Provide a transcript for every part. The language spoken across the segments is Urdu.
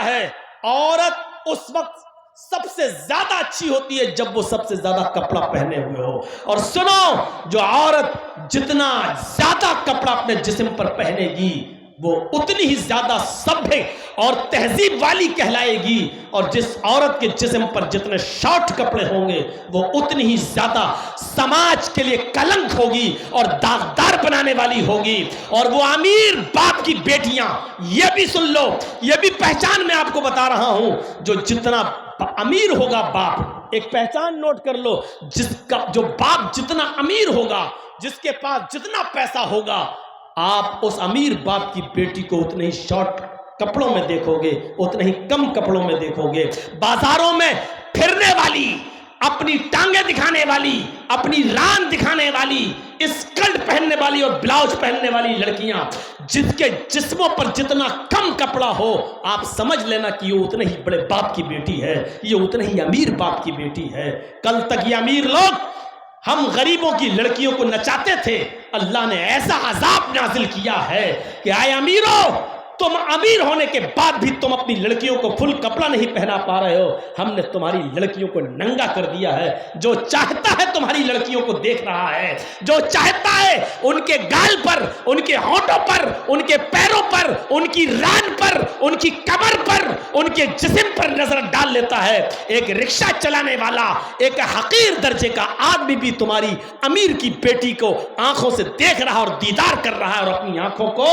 ہے عورت اس وقت سب سے زیادہ اچھی ہوتی ہے جب وہ سب سے زیادہ کپڑا پہنے ہوئے ہو. اور سنو، جو عورت جتنا زیادہ کپڑا اپنے جسم پر پہنے گی وہ اتنی ہی زیادہ سبھے اور تہذیب والی کہلائے گی، اور جس عورت کے جسم پر جتنے شارٹ کپڑے ہوں گے وہ اتنی ہی زیادہ سماج کے لیے کلنک ہوگی اور داغدار بنانے والی ہوگی. اور وہ امیر باپ کی بیٹیاں، یہ بھی سن لو، یہ بھی پہچان میں آپ کو بتا رہا ہوں، جو جتنا امیر ہوگا باپ، ایک پہچان نوٹ کر لو، جو باپ جتنا امیر ہوگا، جس کے پاس جتنا پیسہ ہوگا، آپ اس امیر باپ کی بیٹی کو اتنے ہی شارٹ کپڑوں میں دیکھو گے، اتنے ہی کم کپڑوں میں دیکھو گے. بازاروں میں پھرنے والی، اپنی ٹانگیں دکھانے والی، اپنی ران دکھانے والی، اسکرٹ پہننے والی اور بلاؤز پہننے والی لڑکیاں، جس کے جسموں پر جتنا کم کپڑا ہو، آپ سمجھ لینا کہ یہ اتنے ہی بڑے باپ کی بیٹی ہے، یہ اتنے ہی امیر باپ کی بیٹی ہے. کل تک یہ امیر لوگ ہم غریبوں کی لڑکیوں کو نچاتے تھے، اللہ نے ایسا عذاب نازل کیا ہے کہ آئے امیروں، تم امیر ہونے کے بعد بھی تم اپنی لڑکیوں کو فل کپڑا نہیں پہنا پا رہے ہو. ہم نے تمہاری لڑکیوں کو ننگا کر دیا ہے. جو چاہتا ہے تمہاری لڑکیوں کو دیکھ رہا ہے، جو چاہتا ہے ان کے گال پر، ان کے ہونٹوں پر، ان کے پیروں پر، ان کی ران پر، ان کی کمر پر، ان کے جسم پر نظر ڈال لیتا ہے. ایک رکشہ چلانے والا، ایک حقیر درجے کا آدمی بھی تمہاری امیر کی بیٹی کو آنکھوں سے دیکھ رہا اور دیدار کر رہا ہے، اور اپنی آنکھوں کو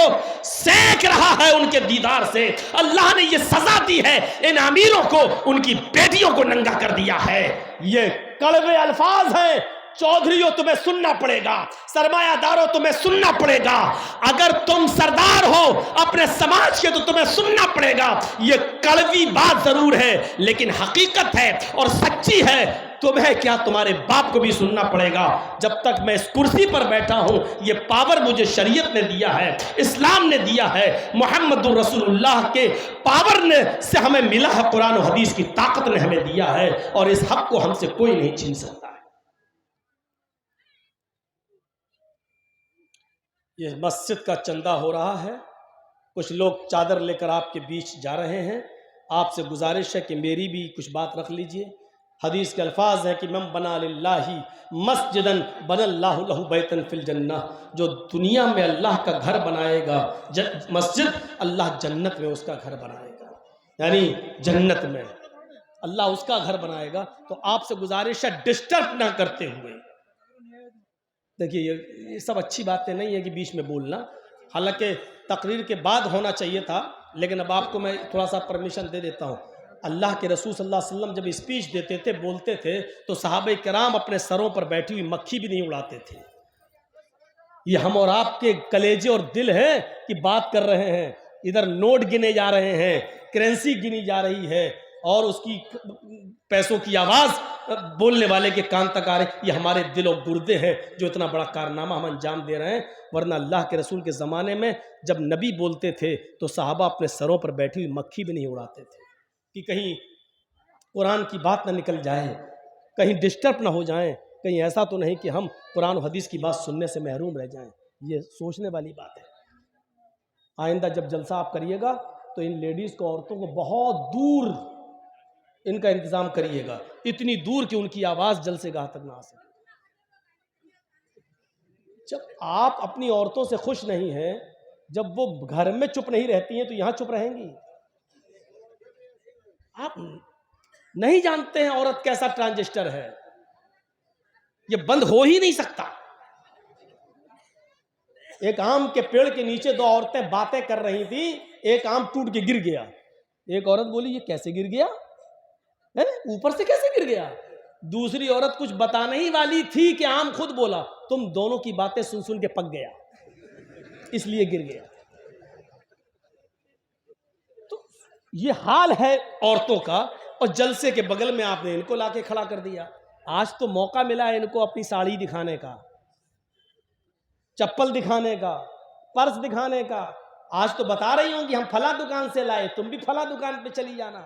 سینک رہا ہے ان کے دیدار سے. اللہ نے یہ سزا دی ہے ان امیروں کو، ان کی بیٹیوں کو ننگا کر دیا ہے. یہ کڑوے الفاظ ہیں. چودھریوں تمہیں سننا پڑے گا، سرمایہ داروں تمہیں سننا پڑے گا، اگر تم سردار ہو اپنے سماج کے تو تمہیں سننا پڑے گا. یہ کڑوی بات ضرور ہے لیکن حقیقت ہے اور سچی ہے. تمہیں کیا، تمہارے باپ کو بھی سننا پڑے گا. جب تک میں اس کرسی پر بیٹھا ہوں، یہ پاور مجھے شریعت نے دیا ہے، اسلام نے دیا ہے، محمد رسول اللہ کے پاور نے سے ہمیں ملا ہے، قرآن و حدیث کی طاقت نے ہمیں دیا ہے، اور اس حق کو ہم سے کوئی نہیں چھین سکتا ہے. یہ مسجد کا چندہ ہو رہا ہے، کچھ لوگ چادر لے کر آپ کے بیچ جا رہے ہیں. آپ سے گزارش ہے کہ میری بھی کچھ بات رکھ لیجئے. حدیث کے الفاظ ہیں کہ من بنا للہ مسجدا بنا اللہ لہ بیتا فی الجنہ، جو دنیا میں اللہ کا گھر بنائے گا مسجد، اللہ جنت میں اس کا گھر بنائے گا. یعنی جنت میں اللہ اس کا گھر بنائے گا. تو آپ سے گزارش ہے ڈسٹرب نہ کرتے ہوئے. دیکھیے یہ سب اچھی باتیں نہیں ہے کہ بیچ میں بولنا، حالانکہ تقریر کے بعد ہونا چاہیے تھا، لیکن اب آپ کو میں تھوڑا سا پرمیشن دے دیتا ہوں. اللہ کے رسول صلی اللہ علیہ وسلم جب اسپیچ دیتے تھے، بولتے تھے، تو صحابہ کرام اپنے سروں پر بیٹھی ہوئی مکھی بھی نہیں اڑاتے تھے. یہ ہم اور آپ کے کلیجے اور دل ہیں کہ بات کر رہے ہیں، ادھر نوٹ گنے جا رہے ہیں، کرنسی گنی جا رہی ہے، اور اس کی پیسوں کی آواز بولنے والے کے کان تک آ رہے. یہ ہمارے دل و گردے ہیں جو اتنا بڑا کارنامہ ہم انجام دے رہے ہیں. ورنہ اللہ کے رسول کے زمانے میں جب نبی بولتے تھے تو صحابہ اپنے سروں پر بیٹھی ہوئی مکھی بھی نہیں اڑاتے تھے کہ کہیں قرآن کی بات نہ نکل جائے، کہیں ڈسٹرب نہ ہو جائیں، کہیں ایسا تو نہیں کہ ہم قرآن و حدیث کی بات سننے سے محروم رہ جائیں. یہ سوچنے والی بات ہے. آئندہ جب جلسہ آپ کریے گا تو ان لیڈیز کو، عورتوں کو بہت دور ان کا انتظام کریے گا، اتنی دور کہ ان کی آواز جلسے گاہ تک نہ آ سکے. جب آپ اپنی عورتوں سے خوش نہیں ہیں، جب وہ گھر میں چپ نہیں رہتی ہیں تو یہاں چپ رہیں گی؟ آپ نہیں جانتے ہیں عورت کیسا ٹرانزسٹر ہے، یہ بند ہو ہی نہیں سکتا. ایک آم کے پیڑ کے نیچے دو عورتیں باتیں کر رہی تھیں، ایک آم ٹوٹ کے گر گیا. ایک عورت بولی یہ کیسے گر گیا، اوپر سے کیسے گر گیا؟ دوسری عورت کچھ بتانے ہی والی تھی کہ آم خود بولا تم دونوں کی باتیں سن سن کے پک گیا، اس لیے گر گیا. تو یہ حال ہے عورتوں کا. اور جلسے کے بغل میں آپ نے ان کو لا کے کھڑا کر دیا. آج تو موقع ملا ہے ان کو اپنی ساڑی دکھانے کا، چپل دکھانے کا، پرس دکھانے کا. آج تو بتا رہی ہوں کہ ہم فلاں دکان سے لائے، تم بھی فلاں دکان پہ چلی جانا.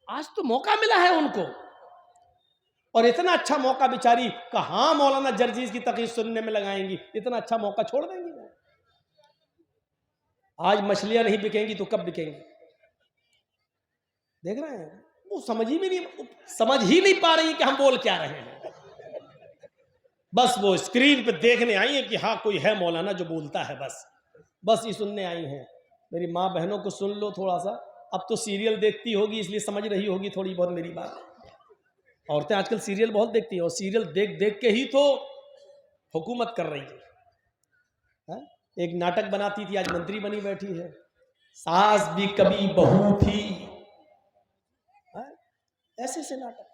آج تو موقع ملا ہے ان کو، اور اتنا اچھا موقع بیچاری کہاں مولانا جرجیز کی تقریر سننے میں لگائیں گی، اتنا اچھا موقع چھوڑ دیں گی. آج مچھلیاں نہیں بکیں گی تو کب بکیں گی؟ دیکھ رہے ہیں وہ سمجھ ہی نہیں پا رہی کہ ہم بول کیا رہے ہیں. بس وہ اسکرین پہ دیکھنے آئی ہیں کہ ہاں کوئی ہے مولانا جو بولتا ہے, بس یہ سننے آئی ہیں. میری ماں بہنوں کو سن لو تھوڑا سا, اب تو سیریل دیکھتی ہوگی اس لیے سمجھ رہی ہوگی تھوڑی بہت میری بات. عورتیں آج کل سیریل بہت دیکھتی ہیں اور سیریل دیکھ دیکھ کے ہی تو حکومت کر رہی ہے. ایک ناٹک بناتی تھی, آج منتری بنی بیٹھی ہے. ساس بھی کبھی بہو تھی, ایسے سے ناٹک.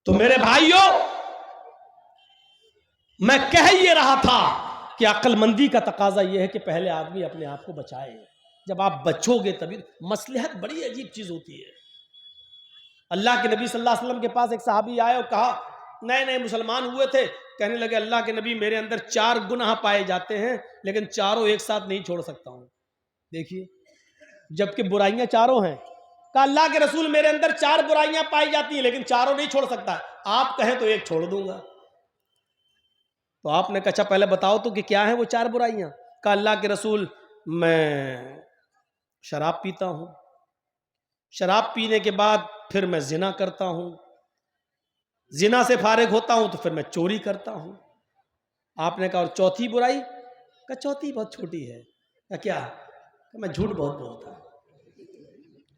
تو میرے بھائیوں, میں کہہ یہ رہا تھا کہ عقل مندی کا تقاضا یہ ہے کہ پہلے آدمی اپنے آپ کو بچائے. جب آپ بچو گے تبھی. مصلحت بڑی عجیب چیز ہوتی ہے. اللہ کے نبی صلی اللہ علیہ وسلم کے پاس ایک صحابی آئے اور کہا, نئے نئے مسلمان ہوئے تھے, کہنے لگے اللہ کے نبی میرے اندر 4 گناہ پائے جاتے ہیں لیکن چاروں ایک ساتھ نہیں چھوڑ سکتا ہوں. دیکھیے, جبکہ برائیاں چاروں ہیں. کہا اللہ کے رسول میرے اندر 4 برائیاں پائی جاتی ہیں لیکن چاروں نہیں چھوڑ سکتا, آپ کہیں تو ایک چھوڑ دوں گا. تو آپ نے کہا اچھا پہلے بتاؤ تو کہ کیا ہیں وہ 4 برائیاں. کہا اللہ کے رسول میں شراب پیتا ہوں, شراب پینے کے بعد پھر میں زنا کرتا ہوں, زنا سے فارغ ہوتا ہوں تو پھر میں چوری کرتا ہوں. آپ نے کہا اور چوتھی برائی؟ کہا چوتھی بہت چھوٹی ہے. کیا؟ کہ میں جھوٹ بہت بولتا ہوں.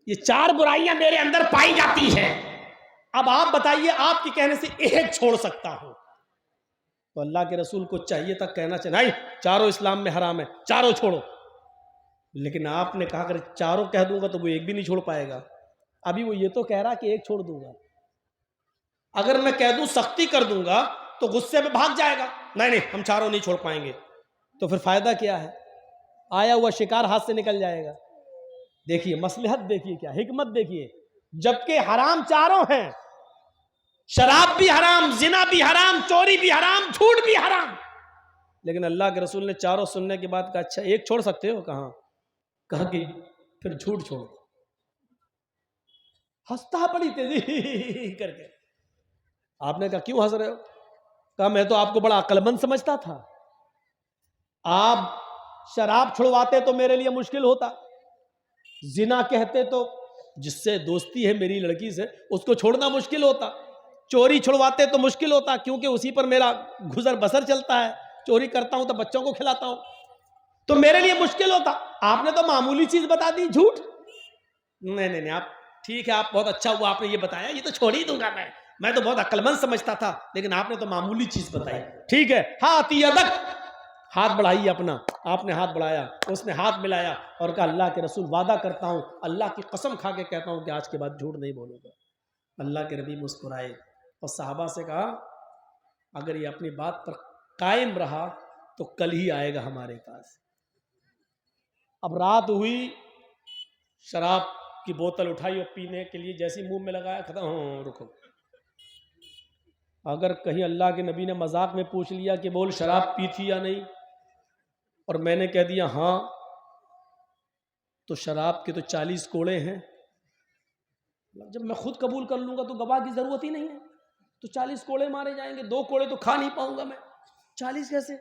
یہ 4 برائیاں میرے اندر پائی جاتی ہیں, اب آپ بتائیے آپ کے کہنے سے ایک چھوڑ سکتا ہوں. تو اللہ کے رسول کو چاہیے تھا کہنا نہیں, چاروں اسلام میں حرام ہے, چاروں چھوڑو. لیکن آپ نے کہا اگر چاروں کہہ دوں گا تو وہ ایک بھی نہیں چھوڑ پائے گا. ابھی وہ یہ تو کہہ رہا کہ ایک چھوڑ دوں گا. اگر میں کہہ دوں سختی کر دوں گا تو غصے میں بھاگ جائے گا, نہیں ہم چاروں نہیں چھوڑ پائیں گے. تو پھر فائدہ کیا ہے؟ آیا ہوا شکار ہاتھ سے نکل جائے گا. دیکھیے مصلحت, دیکھیے کیا حکمت, دیکھیے جبکہ حرام چاروں ہیں, شراب بھی حرام, زنا بھی حرام, چوری بھی حرام, جھوٹ بھی حرام, لیکن اللہ کے رسول نے چاروں سننے کے بعد کہا اچھا ایک چھوڑ سکتے ہو؟ کہاں؟ کہا کہ پھر جھوٹ چھوڑ. ہنستا بڑی تیزی کر کے. آپ نے کہا کیوں ہنس رہے ہو؟ کہا میں تو آپ کو بڑا عقل مند سمجھتا تھا, آپ شراب چھڑواتے تو میرے لیے مشکل ہوتا, زنا کہتے تو جس سے دوستی ہے میری لڑکی سے اس کو چھوڑنا مشکل ہوتا, چوری چھڑواتے تو مشکل ہوتا کیونکہ اسی پر میرا گزر بسر چلتا ہے, چوری کرتا ہوں تو بچوں کو کھلاتا ہوں, تو میرے لیے مشکل ہوتا. آپ نے تو معمولی چیز بتا دی, جھوٹ. نہیں آپ ٹھیک ہے, آپ بہت اچھا ہوا آپ نے یہ بتایا, یہ تو چھوڑ ہی دوں گا میں تو بہت عقل مند سمجھتا تھا, لیکن آپ نے تو معمولی چیز بتائی. ٹھیک ہے, ہاتھ یدک, ہاتھ بڑھائیے اپنا. آپ نے ہاتھ بڑھایا, اس نے ہاتھ ملایا اور کہا اللہ کے رسول وعدہ کرتا ہوں, اللہ کی قسم کھا کے کہتا ہوں کہ آج کے بعد جھوٹ نہیں بولوں گا. اللہ کے نبی مسکرائے اور صحابہ سے کہا اگر یہ اپنی بات پر قائم رہا تو کل ہی آئے گا ہمارے پاس. اب رات ہوئی, شراب کی بوتل اٹھائی اور پینے کے لیے جیسی منہ میں لگایا, ختم. رکو, اگر کہیں اللہ کے نبی نے مذاق میں پوچھ لیا کہ بول شراب پی تھی یا نہیں, اور میں نے کہہ دیا ہاں, تو شراب کے تو 40 کوڑے ہیں. جب میں خود قبول کر لوں گا تو گواہ کی ضرورت ہی نہیں ہے, تو 40 کوڑے مارے جائیں گے, 2 کوڑے تو کھا نہیں پاؤں گا میں, 40 کیسے؟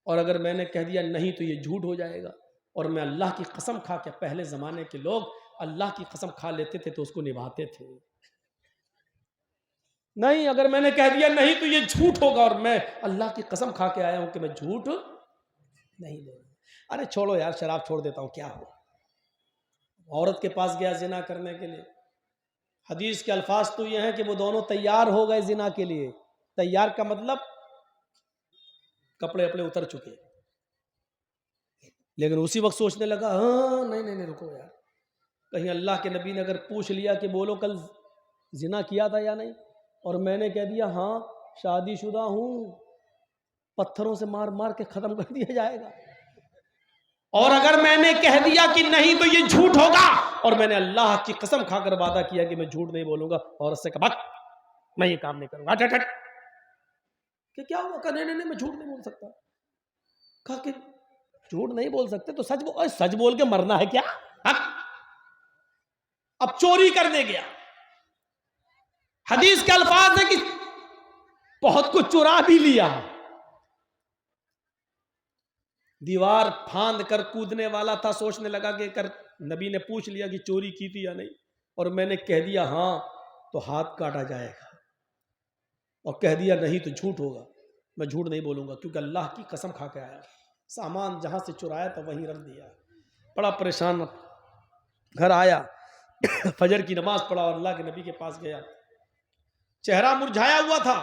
اور اگر میں نے کہہ دیا نہیں تو یہ جھوٹ ہو جائے گا. اور میں اللہ کی قسم کھا کے, پہلے زمانے کے لوگ اللہ کی قسم کھا لیتے تھے تو اس کو نبھاتے تھے. نہیں, اگر میں نے کہہ دیا نہیں تو یہ جھوٹ ہوگا, اور میں اللہ کی قسم کھا کے آیا ہوں کہ میں جھوٹ نہیں بولوں. ارے چھوڑو یار, شراب چھوڑ دیتا ہوں, کیا ہو. عورت کے پاس گیا زنا کرنے کے لیے. حدیث کے الفاظ تو یہ ہیں کہ وہ دونوں تیار ہو گئے زنا کے لیے. تیار کا مطلب کپڑے اپنے اتر چکے, لیکن اسی وقت سوچنے لگا ہاں نہیں رکو یار, کہیں اللہ کے نبی نے اگر پوچھ لیا کہ بولو کل زنا کیا تھا یا نہیں, اور میں نے کہہ دیا ہاں شادی شدہ ہوں, پتھروں سے مار مار کے ختم کر دیا جائے گا. اور اگر میں نے کہہ دیا کہ نہیں تو یہ جھوٹ ہوگا, اور میں نے اللہ کی قسم کھا کر وعدہ کیا کہ میں جھوٹ نہیں بولوں گا, اور اس سے کہا میں یہ کام نہیں کروں گا. ہٹ کہ کیا ہوا؟ کہا نہیں میں جھوٹ نہیں بول سکتا. کہا کہ جھوٹ نہیں بول سکتے تو سچ بول کے مرنا ہے کیا؟ اب چوری کرنے گیا. حدیث کے الفاظ ہے کہ بہت کچھ چرا بھی لیا, دیوار پھاند کر کودنے والا تھا, سوچنے لگا کہ نبی نے پوچھ لیا کہ چوری کی تھی یا نہیں, اور میں نے کہہ دیا ہاں تو ہاتھ کاٹا جائے گا، اور کہہ دیا نہیں تو جھوٹ ہوگا، میں جھوٹ نہیں بولوں گا، کیونکہ اللہ کی قسم کھا کے آیا، سامان جہاں سے چرایا تھا وہیں رکھ دیا۔ بڑا پریشان گھر آیا، فجر کی نماز پڑھا اور اللہ کے نبی کے پاس گیا، چہرہ مرجھایا ہوا تھا۔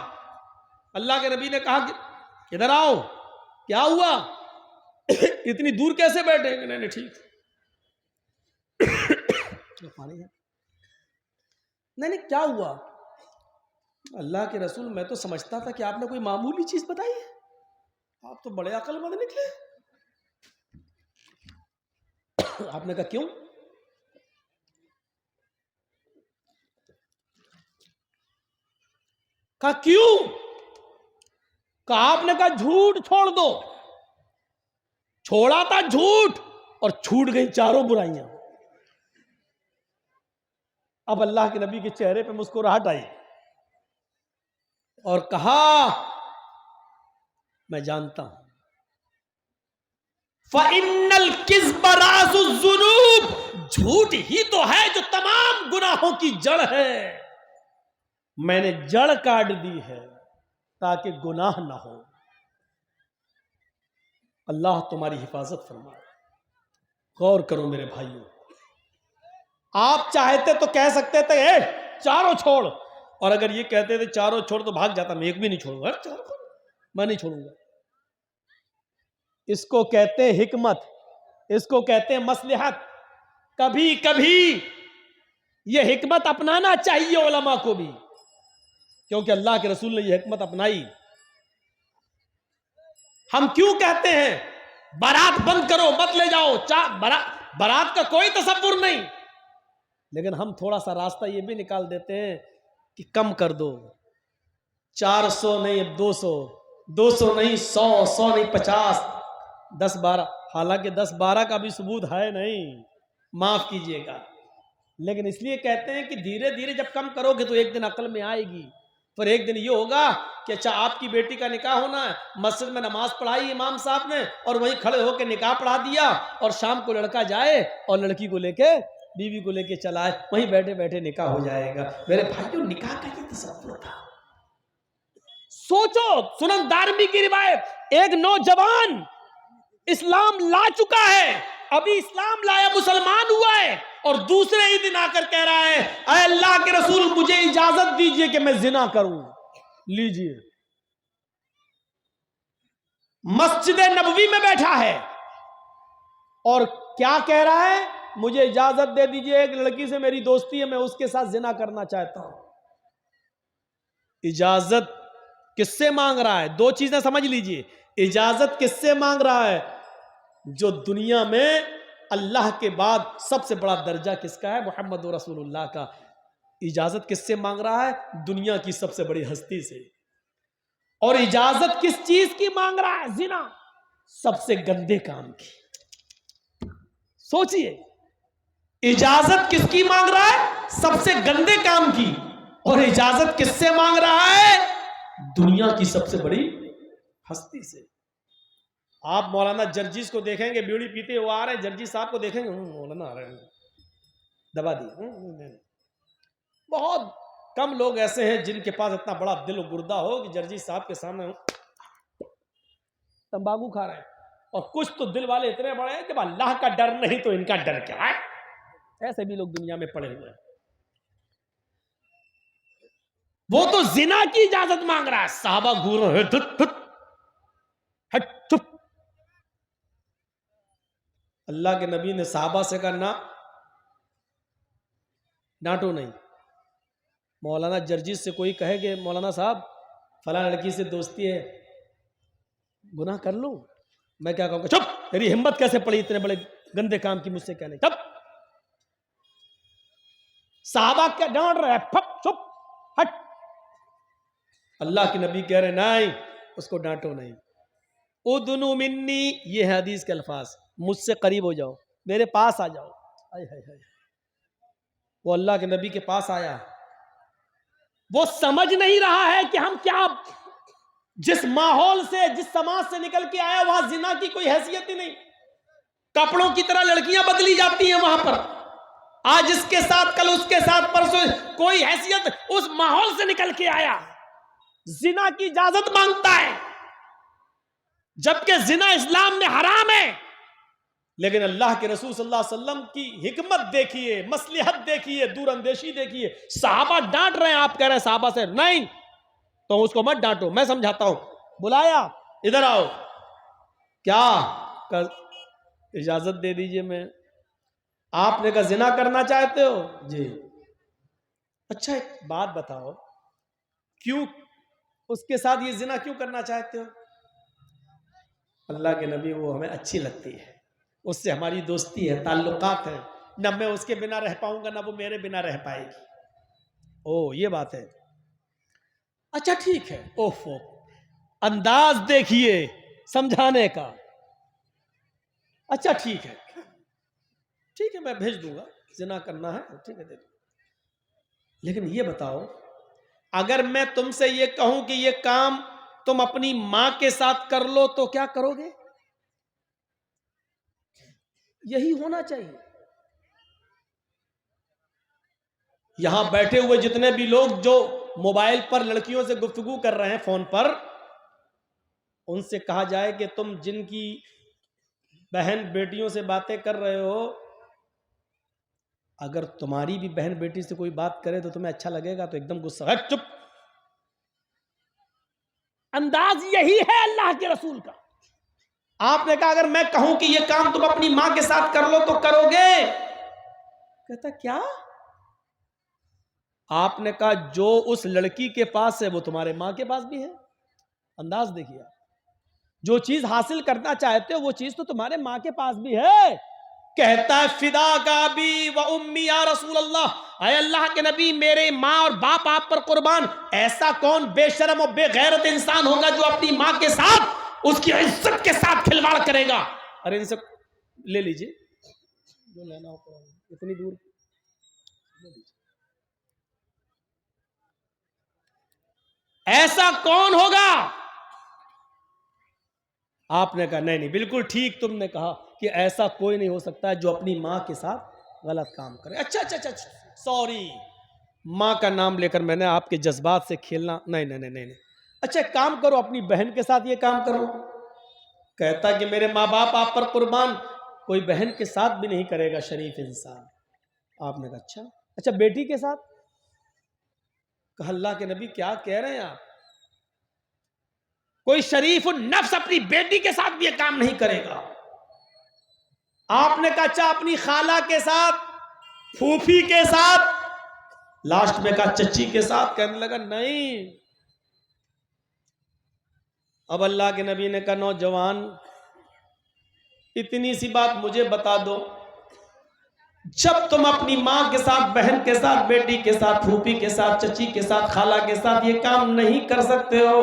اللہ کے نبی نے کہا کہ ادھر آؤ، کیا ہوا، اتنی دور کیسے بیٹھے؟ نہیں ٹھیک، نہیں کیا ہوا؟ اللہ کے رسول میں تو سمجھتا تھا کہ آپ نے کوئی معمولی چیز بتائی ہے، آپ تو بڑے عقل مند نکلے۔ آپ نے کہا کیوں؟ کہا کیوں؟ کہا آپ نے کہا جھوٹ چھوڑ دو، چھوڑا تھا جھوٹ اور چھوٹ گئی چاروں برائیاں۔ اب اللہ کے نبی کے چہرے پہ مسکراہٹ آئی اور کہا میں جانتا ہوں، فَإِنَّ الْكِذْبَ رَأْسُ الذُّنُوبِ، جھوٹ ہی تو ہے جو تمام گناہوں کی جڑ ہے، میں نے جڑ کاٹ دی ہے تاکہ گناہ نہ ہو۔ اللہ تمہاری حفاظت فرمائے۔ غور کرو میرے بھائیوں، آپ چاہتے تو کہہ سکتے تھے اے چاروں چھوڑ، اور اگر یہ کہتے تھے چاروں چھوڑ تو بھاگ جاتا، میں ایک بھی نہیں چھوڑوں گا، میں نہیں چھوڑوں گا۔ اس کو کہتے ہیں حکمت، اس کو کہتے ہیں مصلحت۔ کبھی کبھی یہ حکمت اپنانا چاہیے علماء کو بھی، کیونکہ اللہ کے رسول نے یہ حکمت اپنائی۔ ہم کیوں کہتے ہیں بارات بند کرو مت لے جاؤ، بارات کا کوئی تصور نہیں، لیکن ہم تھوڑا سا راستہ یہ بھی نکال دیتے ہیں کہ کم کر دو، 400 نہیں 200، 200 نہیں 100، 100 نہیں 50، 10 12، حالانکہ 10 12 کا بھی ثبوت ہے نہیں، معاف کیجئے گا، لیکن اس لیے کہتے ہیں کہ دھیرے دھیرے جب کم کرو گے تو ایک دن عقل میں آئے گی، پھر ایک دن یہ ہوگا کہ اچھا آپ کی بیٹی کا نکاح ہونا ہے، مسجد میں نماز پڑھائی امام صاحب نے اور وہیں کھڑے ہو کے نکاح پڑھا دیا، اور شام کو لڑکا جائے اور لڑکی کو لے کے بیوی کو لے کے چلائے، وہیں بیٹھے بیٹھے نکاح ہو جائے گا۔ میرے بھائیوں، نکاح کا یہ تصور تھا۔ سوچو، سنن دارمی کی روایت، ایک نوجوان اسلام لا چکا ہے، ابھی اسلام لایا مسلمان ہوا ہے، اور دوسرے ہی دن آ کر کہہ رہا ہے اے اللہ کے رسول مجھے اجازت دیجئے کہ میں زنا کروں۔ لیجئے، مسجد نبوی میں بیٹھا ہے اور کیا کہہ رہا ہے؟ مجھے اجازت دے دیجئے، ایک لڑکی سے میری دوستی ہے، میں اس کے ساتھ زنا کرنا چاہتا ہوں۔ اجازت کس سے مانگ رہا ہے؟ دو چیزیں سمجھ لیجئے، اجازت کس سے مانگ رہا ہے؟ جو دنیا میں اللہ کے بعد سب سے بڑا درجہ کس کا ہے؟ محمد رسول اللہ کا۔ اجازت کس سے مانگ رہا ہے؟ دنیا کی سب سے بڑی ہستی سے۔ اور اجازت کس چیز کی مانگ رہا ہے؟ زنا، سب سے گندے کام کی۔ سوچئے، اجازت کس کی مانگ رہا ہے؟ سب سے گندے کام کی، اور اجازت کس سے مانگ رہا ہے؟ دنیا کی سب سے بڑی ہستی سے۔ آپ مولانا جرجیز کو دیکھیں گے بیڑی پیتے ہوئے آ رہے ہیں، جرجیز صاحب کو دیکھیں گے مولانا آ رہے ہیں، دبا دی۔ بہت کم لوگ ایسے ہیں جن کے پاس اتنا بڑا دل و گردہ ہو کہ جرجیز صاحب کے سامنے تمباکو کھا رہے ہیں، اور کچھ تو دل والے اتنے بڑے ہیں کہ اللہ کا ڈر نہیں تو ان کا ڈر کیا ہے؟ ایسے بھی لوگ دنیا میں پڑے ہوئے ہیں۔ وہ تو زنا کی اجازت مانگ رہا ہے، صحابہ گھور رہے ہیں۔ اللہ کے نبی نے صحابہ سے کہا نہ، ڈانٹو نہیں۔ مولانا جرجیز سے کوئی کہے کہ مولانا صاحب فلاں لڑکی سے دوستی ہے، گناہ کر لوں؟ میں کیا کہوں گا؟ چپ، تیری ہمت کیسے پڑی اتنے بڑے گندے کام کی مجھ سے کہنے؟ چپ۔ صحابہ کیا ڈانٹ رہے ہیں؟ چپ، ہٹ۔ اللہ کے نبی کہہ رہے نہیں، اس کو ڈانٹو نہیں۔ ادنو منی، یہ ہے حدیث کے الفاظ، مجھ سے قریب ہو جاؤ، میرے پاس آ جاؤ۔ وہ اللہ کے نبی کے پاس آیا، وہ سمجھ نہیں رہا ہے کہ ہم کیا، جس ماحول سے، جس سماج سے نکل کے آیا وہاں زنا کی کوئی حیثیت ہی نہیں، کپڑوں کی طرح لڑکیاں بدلی جاتی ہیں وہاں پر، آج اس کے ساتھ، کل اس کے ساتھ، پرسوں کوئی حیثیت اس ماحول سے نکل کے آیا، زنا کی اجازت مانگتا ہے، جبکہ زنا اسلام میں حرام ہے، لیکن اللہ کے رسول صلی اللہ علیہ وسلم کی حکمت دیکھیے، مصلحت دیکھیے، دور اندیشی دیکھیے. صحابہ ڈانٹ رہے ہیں، آپ کہہ رہے ہیں صحابہ سے نہیں تو اس کو مت ڈانٹو، میں سمجھاتا ہوں. بلایا، ادھر آؤ، کیا اجازت دے دیجئے. میں آپ نے کہا زنا کرنا چاہتے ہو؟ جی. اچھا ایک بات بتاؤ، کیوں اس کے ساتھ یہ زنا کیوں کرنا چاہتے ہو؟ اللہ کے نبی وہ ہمیں اچھی لگتی ہے، اس سے ہماری دوستی ہے، تعلقات ہیں، نہ میں اس کے بنا رہ پاؤں گا نہ وہ میرے بنا رہ پائے گی. او یہ بات ہے. اچھا ٹھیک ہے. اوفو، انداز دیکھیے سمجھانے کا. اچھا ٹھیک ہے، ٹھیک ہے میں بھیج دوں گا، زنا کرنا ہے ٹھیک ہے دے دوں. لیکن یہ بتاؤ، اگر میں تم سے یہ کہوں کہ یہ کام تم اپنی ماں کے ساتھ کر لو تو کیا کرو گے؟ یہی ہونا چاہیے. یہاں بیٹھے ہوئے جتنے بھی لوگ جو موبائل پر لڑکیوں سے گفتگو کر رہے ہیں فون پر، ان سے کہا جائے کہ تم جن کی بہن بیٹیوں سے باتیں کر رہے ہو، اگر تمہاری بھی بہن بیٹی سے کوئی بات کرے تو تمہیں اچھا لگے گا؟ تو ایک دم غصہ ہے، چپ. انداز یہی ہے اللہ کے رسول کا. آپ نے کہا اگر میں کہوں کہ یہ کام تم اپنی ماں کے ساتھ کر لو تو کرو گے؟ کہتا کیا؟ آپ نے کہا جو اس لڑکی کے پاس ہے وہ تمہارے ماں کے پاس بھی ہے. انداز دیکھیے، جو چیز حاصل کرنا چاہتے ہو وہ چیز تو تمہارے ماں کے پاس بھی ہے. کہتا ہے فدا کا ابی و امی یا رسول اللہ، اے اللہ کے نبی میرے ماں اور باپ آپ پر قربان. ایسا کون بے شرم و بے غیرت انسان ہوگا جو اپنی ماں کے ساتھ اس کی عزت کے ساتھ کھلواڑ کرے گا؟ ارے ان سے لے لیجئے جو لینا ہو، اتنی دور لے لیجئے. ایسا کون ہوگا؟ آپ نے کہا نہیں نہیں بالکل ٹھیک تم نے کہا کہ ایسا کوئی نہیں ہو سکتا جو اپنی ماں کے ساتھ غلط کام کرے. اچھا اچھا اچھا سوری، ماں کا نام لے کر میں نے آپ کے جذبات سے کھیلنا نہیں نہیں نہیں نہیں. اچھا ایک کام کرو، اپنی بہن کے ساتھ یہ کام کرو. کہتا کہ میرے ماں باپ آپ پر قربان، کوئی بہن کے ساتھ بھی نہیں کرے گا شریف انسان. آپ نے کہا اچھا بیٹی کے ساتھ؟ کہا اللہ کے نبی کیا کہہ رہے ہیں آپ؟ کوئی شریف النفس اپنی بیٹی کے ساتھ بھی یہ کام نہیں کرے گا. آپ نے کہا اچھا اپنی خالہ کے ساتھ، پھوپھی کے ساتھ، لاسٹ میں کہا چچی کے ساتھ. کہنے لگا نہیں. اب اللہ کے نبی نے کہا نوجوان اتنی سی بات مجھے بتا دو، جب تم اپنی ماں کے ساتھ، بہن کے ساتھ، بیٹی کے ساتھ، پھوپھی کے ساتھ، چچی کے ساتھ، خالہ کے ساتھ یہ کام نہیں کر سکتے ہو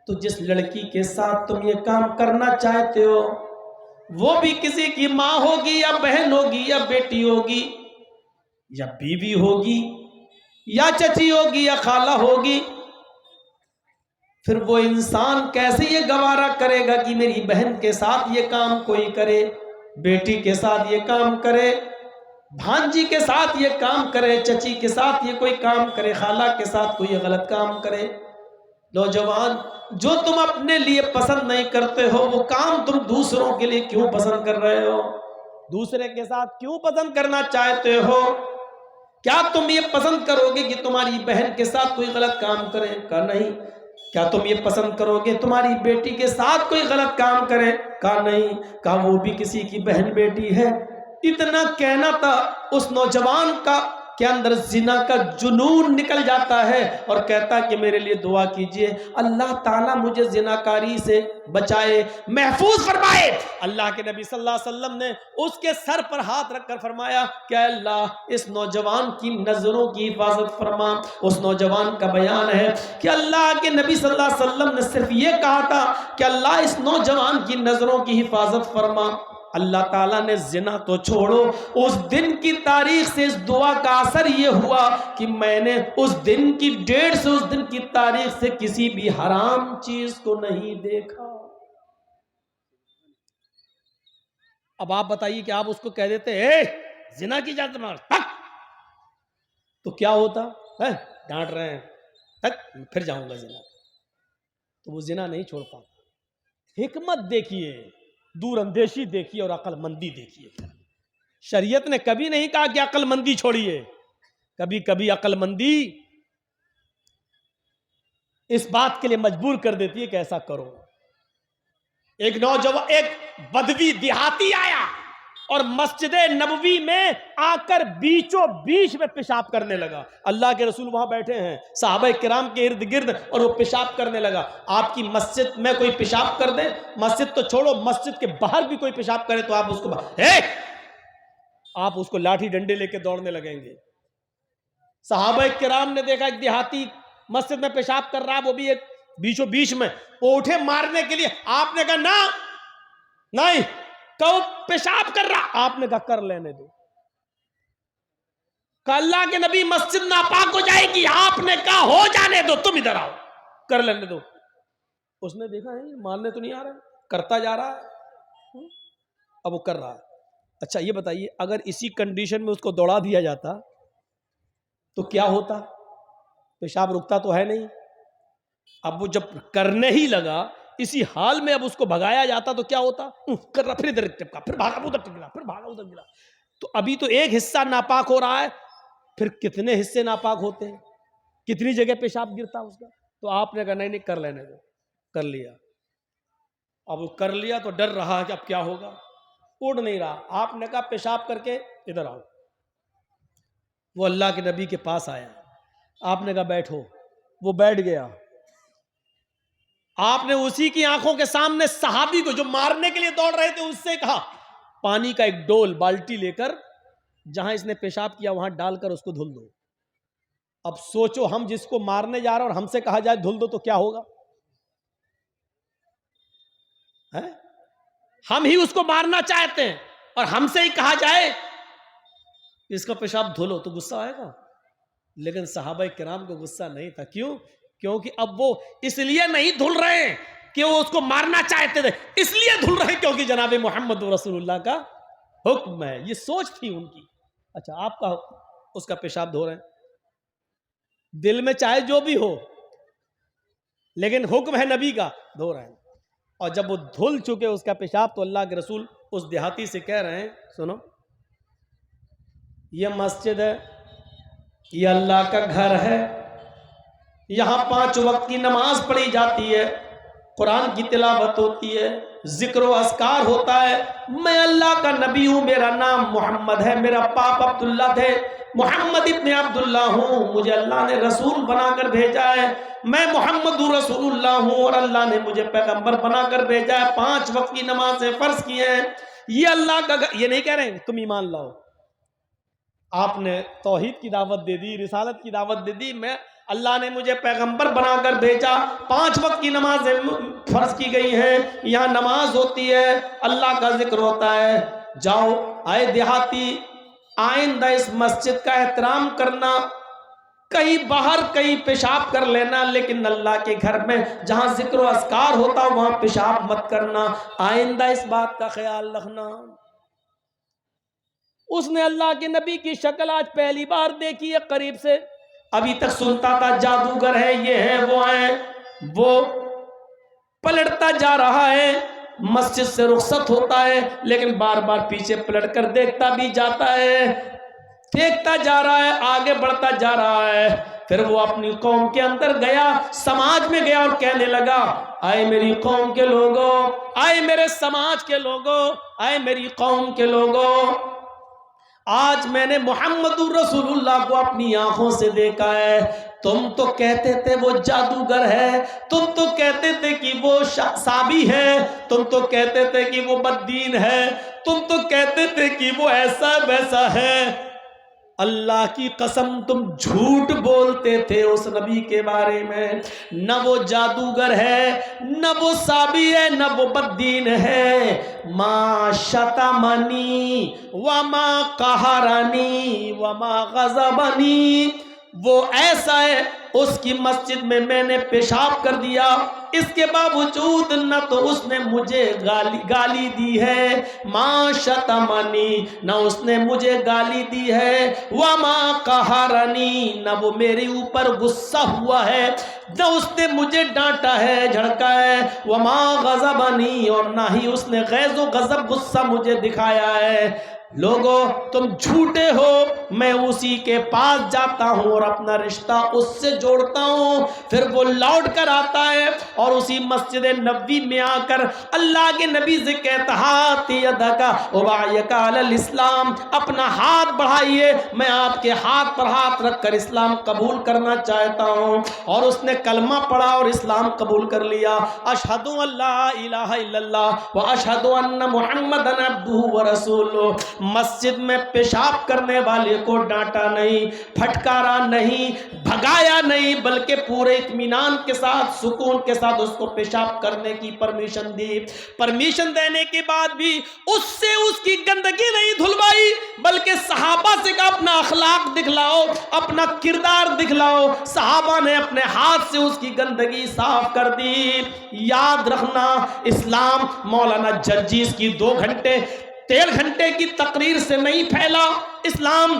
تو جس لڑکی کے ساتھ تم یہ کام کرنا چاہتے ہو وہ بھی کسی کی ماں ہوگی یا بہن ہوگی یا بیٹی ہوگی یا بیوی ہوگی یا چچی ہوگی یا خالہ ہوگی. پھر وہ انسان کیسے یہ گوارا کرے گا کہ میری بہن کے ساتھ یہ کام کوئی کرے، بیٹی کے ساتھ یہ کام کرے، بھانجی کے ساتھ یہ کام کرے، چچی کے ساتھ یہ کوئی کام کرے، خالہ کے ساتھ کوئی غلط کام کرے؟ نوجوان جو تم اپنے لیے پسند نہیں کرتے ہو وہ کام تم دوسروں کے لیے کیوں پسند کر رہے ہو؟ دوسرے کے ساتھ کیوں پسند کرنا چاہتے ہو؟ کیا تم یہ پسند کرو گے کہ تمہاری بہن کے ساتھ کوئی غلط کام کرے؟ کہا نہیں. کیا تم یہ پسند کرو گے تمہاری بیٹی کے ساتھ کوئی غلط کام کرے؟ کہا نہیں. کہا وہ بھی کسی کی بہن بیٹی ہے. اتنا کہنا تھا اس نوجوان کا کے اندر زنا کا جنون نکل جاتا ہے اور کہتا کہ میرے لیے دعا کیجئے اللہ تعالیٰ مجھے زناکاری سے بچائے، محفوظ فرمائے. اللہ کے نبی صلی اللہ علیہ وسلم نے اس کے سر پر ہاتھ رکھ کر فرمایا کہ اللہ اس نوجوان کی نظروں کی حفاظت فرما. اس نوجوان کا بیان ہے کہ اللہ کے نبی صلی اللہ علیہ وسلم نے صرف یہ کہا تھا کہ اللہ اس نوجوان کی نظروں کی حفاظت فرما. اللہ تعالیٰ نے زنا تو چھوڑو، اس دن کی تاریخ سے اس دعا کا اثر یہ ہوا کہ میں نے اس دن کی ڈیٹ سے اس دن کی تاریخ سے کسی بھی حرام چیز کو نہیں دیکھا. اب آپ بتائیے کہ آپ اس کو کہہ دیتے اے زنا کی اجازت مانگ، تو کیا ہوتا ہے؟ ڈانٹ رہے ہیں، پھر جاؤں گا زنا، تو وہ زنا نہیں چھوڑ پاتا۔ حکمت دیکھیے، دور اندیشی دیکھیے اور عقل مندی دیکھیے۔ شریعت نے کبھی نہیں کہا کہ عقل مندی چھوڑیے، کبھی کبھی عقل مندی اس بات کے لیے مجبور کر دیتی ہے کہ ایسا کرو۔ ایک نوجوان، ایک بدوی دیہاتی آیا اور مسجد نبوی میں آ کر بیچوں بیچ میں پیشاب کرنے لگا۔ اللہ کے رسول وہاں بیٹھے ہیں، صحابہ کرام کے ارد گرد، اور وہ پیشاب کرنے لگا۔ آپ کی مسجد میں کوئی پیشاب کر دے، مسجد تو چھوڑو، مسجد کے باہر بھی کوئی پیشاب کرے تو آپ اس کو لاٹھی ڈنڈے لے کے دوڑنے لگیں گے۔ صحابہ کرام نے دیکھا ایک دیہاتی مسجد میں پیشاب کر رہا، وہ بھی ایک بیچوں بیچ میں، وہ اٹھے مارنے کے لیے، آپ نے کہا نہیں، کہو پیشاب کر رہا، آپ نے کہا کر لینے دو۔ کہ اللہ کے نبی مسجد ناپاک ہو جائے گی، آپ نے کہا ہو جانے دو، تم ادھر آؤ، کر لینے دو۔ اس نے دیکھا ہے ماننے تو نہیں آ رہا، کرتا جا رہا ہے، اب وہ کر رہا ہے۔ اچھا یہ بتائیے، اگر اسی کنڈیشن میں اس کو دوڑا دیا جاتا تو کیا ہوتا؟ پیشاب رکتا تو ہے نہیں۔ اب وہ جب کرنے ہی لگا، اسی حال میں اب اس کو بھگایا جاتا تو کیا ہوتا؟ کر رہا، پھر ادھر ٹپکا، پھر بھاگا ادھر ٹپکا، پھر بھاگا ادھر گرا۔ تو ابھی تو ایک حصہ ناپاک ہو رہا ہے، پھر کتنے حصے ناپاک ہوتے ہیں، کتنی جگہ پیشاب گرتا اس کا۔ تو آپ نے کہا نہیں کر لینے دو، کر لیا۔ اب وہ کر لیا تو ڈر رہا کہ اب کیا ہوگا، اڑ نہیں رہا۔ آپ نے کہا پیشاب کر کے ادھر آؤ۔ وہ اللہ کے نبی کے پاس آیا، آپ نے کہا بیٹھو، وہ بیٹھ گیا۔ آپ نے اسی کی آنکھوں کے سامنے صحابی کو جو مارنے کے لیے دوڑ رہے تھے اس سے کہا پانی کا ایک ڈول بالٹی لے کر جہاں اس نے پیشاب کیا وہاں ڈال کر اس کو دھل دو۔ اب سوچو، ہم جس کو مارنے جا رہے ہیں اور ہم سے کہا جائے دھل دو تو کیا ہوگا؟ ہم ہی اس کو مارنا چاہتے ہیں اور ہم سے ہی کہا جائے اس کا پیشاب دھلو تو غصہ آئے گا۔ لیکن صحابہ کرام کو غصہ نہیں تھا۔ کیوں؟ کیونکہ اب وہ اس لیے نہیں دھل رہے ہیں کہ وہ اس کو مارنا چاہتے تھے، اس لیے دھل رہے ہیں کیونکہ جناب محمد رسول اللہ کا حکم ہے۔ یہ سوچ تھی ان کی۔ اچھا آپ کا اس کا پیشاب دھو رہے ہیں، دل میں چاہے جو بھی ہو لیکن حکم ہے نبی کا، دھو رہے ہیں۔ اور جب وہ دھل چکے اس کا پیشاب تو اللہ کے رسول اس دیہاتی سے کہہ رہے ہیں سنو، یہ مسجد ہے، یہ اللہ کا گھر ہے، یہاں 5 وقت کی نماز پڑھی جاتی ہے، قرآن کی تلاوت ہوتی ہے، ذکر و اذکار ہوتا ہے، میں اللہ کا نبی ہوں، میرا نام محمد ہے، میرا باپ عبداللہ تھے، محمد ابن عبداللہ ہوں، مجھے اللہ نے رسول بنا کر بھیجا ہے، میں محمد رسول اللہ ہوں اور اللہ نے مجھے پیغمبر بنا کر بھیجا ہے، 5 وقت کی نمازیں فرض کی ہیں، یہ اللہ کا یہ نہیں کہہ رہے ہیں تم ایمان لاؤ، آپ نے توحید کی دعوت دے دی، رسالت کی دعوت دے دی، میں اللہ نے مجھے پیغمبر بنا کر بھیجا، 5 وقت کی نمازیں فرض کی گئی ہیں، یہاں نماز ہوتی ہے، اللہ کا ذکر ہوتا ہے، جاؤ آئے دیہاتی آئندہ اس مسجد کا احترام کرنا، کہیں باہر کہیں پیشاب کر لینا لیکن اللہ کے گھر میں جہاں ذکر و اذکار ہوتا وہاں پیشاب مت کرنا، آئندہ اس بات کا خیال رکھنا۔ اس نے اللہ کے نبی کی شکل آج پہلی بار دیکھی ہے قریب سے، ابھی تک سنتا تھا جادوگر ہے، یہ ہے وہ ہے، وہ پلٹتا جا رہا ہے، مسجد سے رخصت ہوتا ہے لیکن بار بار پیچھے پلٹ کر دیکھتا بھی جاتا ہے، دیکھتا جا رہا ہے، آگے بڑھتا جا رہا ہے۔ پھر وہ اپنی قوم کے اندر گیا، سماج میں گیا اور کہنے لگا آئے میری قوم کے لوگوں، آئے میرے سماج کے لوگوں، آئے میری قوم کے لوگوں، آج میں نے محمد رسول اللہ کو اپنی آنکھوں سے دیکھا ہے، تم تو کہتے تھے وہ جادوگر ہے، تم تو کہتے تھے کہ وہ صابی ہے، تم تو کہتے تھے کہ وہ بددین ہے، تم تو کہتے تھے کہ وہ ایسا ویسا ہے، اللہ کی قسم تم جھوٹ بولتے تھے اس نبی کے بارے میں، نہ وہ جادوگر ہے، نہ وہ صابی ہے، نہ وہ بددین ہے، ما شتمنی وما قہرنی وما غضبنی، وہ ایسا ہے اس کی مسجد میں میں نے پیشاب کر دیا اس کے باوجود نہ تو اس نے مجھے گالی دی ہے، ما شتمنی، نہ اس نے مجھے گالی دی ہے، وما قہرنی، نہ وہ میرے اوپر غصہ ہوا ہے، نہ اس نے مجھے ڈانٹا ہے، جھڑکا ہے، وما غضبنی، اور نہ ہی اس نے غیظ و غضب غصہ مجھے دکھایا ہے۔ لوگو تم جھوٹے ہو، میں اسی کے پاس جاتا ہوں اور اپنا رشتہ اس سے جوڑتا ہوں، پھر وہ لوٹ کر آتا ہے اور اسی مسجد نبوی میں آ کر اللہ کے نبی سے کہتا ہاتھ یدکا ابایک علی الاسلام، اپنا ہاتھ بڑھائیے، میں آپ کے ہاتھ پر ہاتھ رکھ کر اسلام قبول کرنا چاہتا ہوں۔ اور اس نے کلمہ پڑھا اور اسلام قبول کر لیا، اشہد ان لا الہ الا اللہ و اشہد ان محمدا عبدہ ورسولہ۔ مسجد میں پیشاب کرنے والے کو ڈانٹا نہیں، پھٹکارا نہیں، بھگایا نہیں، بلکہ پورے اطمینان کے ساتھ، سکون کے ساتھ اس کو پیشاب کرنے کی پرمیشن دی۔ پرمیشن دینے کے بعد بھی اس سے اس کی گندگی نہیں دھلوائی، بلکہ صحابہ سے کہا اپنا اخلاق دکھلاؤ، اپنا کردار دکھلاؤ۔ صحابہ نے اپنے ہاتھ سے اس کی گندگی صاف کر دی۔ یاد رکھنا، اسلام مولانا جرجیز کی 2 گھنٹے 13 گھنٹے کی تقریر سے نہیں پھیلا، اسلام